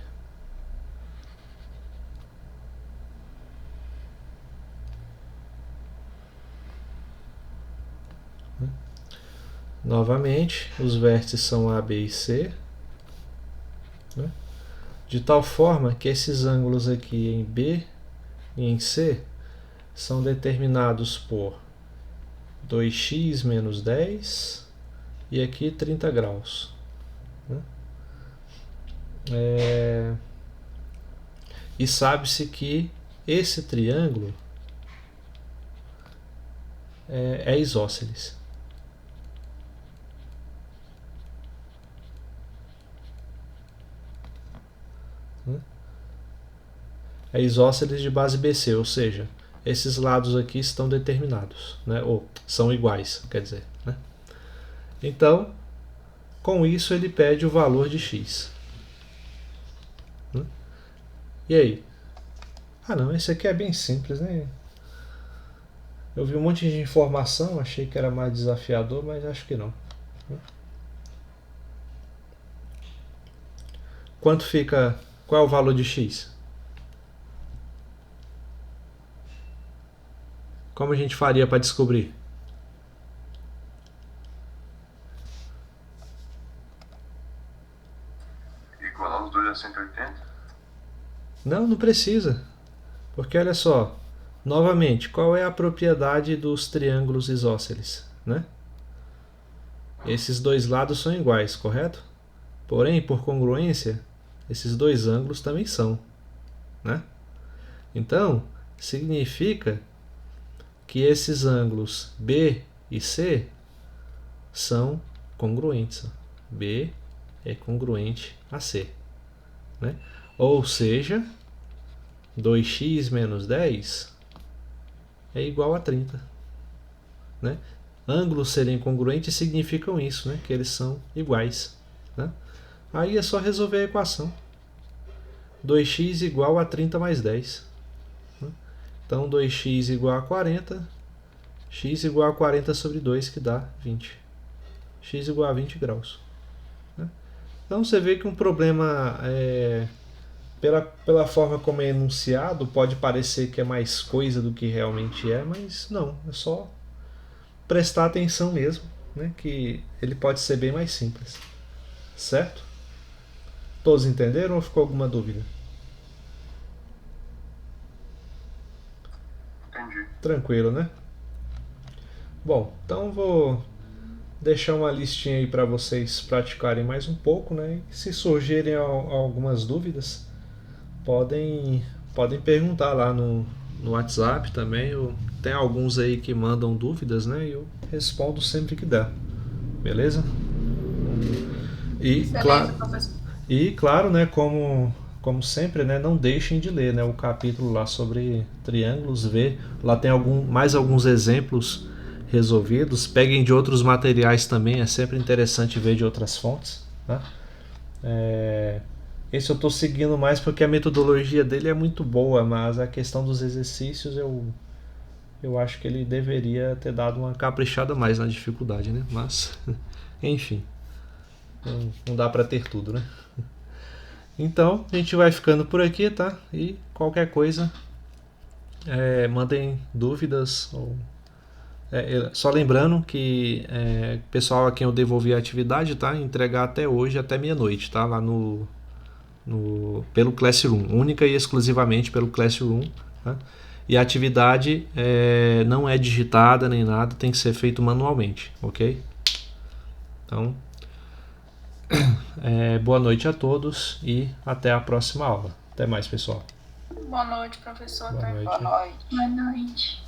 Novamente, os vértices são A, B e C. Né? De tal forma que esses ângulos aqui em B e em C são determinados por 2x menos 10 e aqui 30 graus. Né? E sabe-se que esse triângulo é isósceles. Né? é isósceles de base BC, ou seja, esses lados aqui estão determinados, né? Ou são iguais, quer dizer, né? Então, com isso ele pede o valor de x. E aí? Ah não, esse aqui é bem simples, né? Eu vi um monte de informação, achei que era mais desafiador, mas acho que não. Quanto fica... Qual é o valor de x? Como a gente faria para descobrir? Igualar os dois a 180? Não, não precisa. Porque olha só, novamente, qual é a propriedade dos triângulos isósceles, né? Esses dois lados são iguais, correto? Porém, por congruência, esses dois ângulos também são, né? Então, significa que esses ângulos B e C são congruentes. B é congruente a C, né? Ou seja, 2x menos 10 é igual a 30, né? Ângulos serem congruentes significam isso, né? Que eles são iguais, né? Aí é só resolver a equação. 2x igual a 30 mais 10. Então 2x igual a 40, x igual a 40 sobre 2, que dá 20. X igual a 20 graus. Então você vê que um problema, pela forma como é enunciado, pode parecer que é mais coisa do que realmente é, mas não, é só prestar atenção mesmo, né, que ele pode ser bem mais simples. Certo? Todos entenderam ou ficou alguma dúvida? Entendi. Tranquilo, né? Bom, então vou deixar uma listinha aí para vocês praticarem mais um pouco, né? E se surgirem algumas dúvidas, podem perguntar lá no WhatsApp também. Tem alguns aí que mandam dúvidas, né? E eu respondo sempre que dá. Beleza? E claro, né, como sempre, né, não deixem de ler, né, o capítulo lá sobre triângulos, ver, lá tem mais alguns exemplos resolvidos, peguem de outros materiais também, é sempre interessante ver de outras fontes, né? Esse eu estou seguindo mais porque a metodologia dele é muito boa, mas a questão dos exercícios eu acho que ele deveria ter dado uma caprichada mais na dificuldade, né? Mas, enfim, não dá para ter tudo, né? Então, a gente vai ficando por aqui, tá? E qualquer coisa, mandem dúvidas. Só lembrando que pessoal a quem eu devolvi a atividade, tá? Entregar até hoje, até meia-noite, tá? Lá pelo Classroom, única e exclusivamente pelo Classroom, tá? E a atividade não é digitada nem nada, tem que ser feito manualmente, ok? Então, boa noite a todos e até a próxima aula. Até mais, pessoal. Boa noite, professor. Boa noite. Boa noite. Boa noite.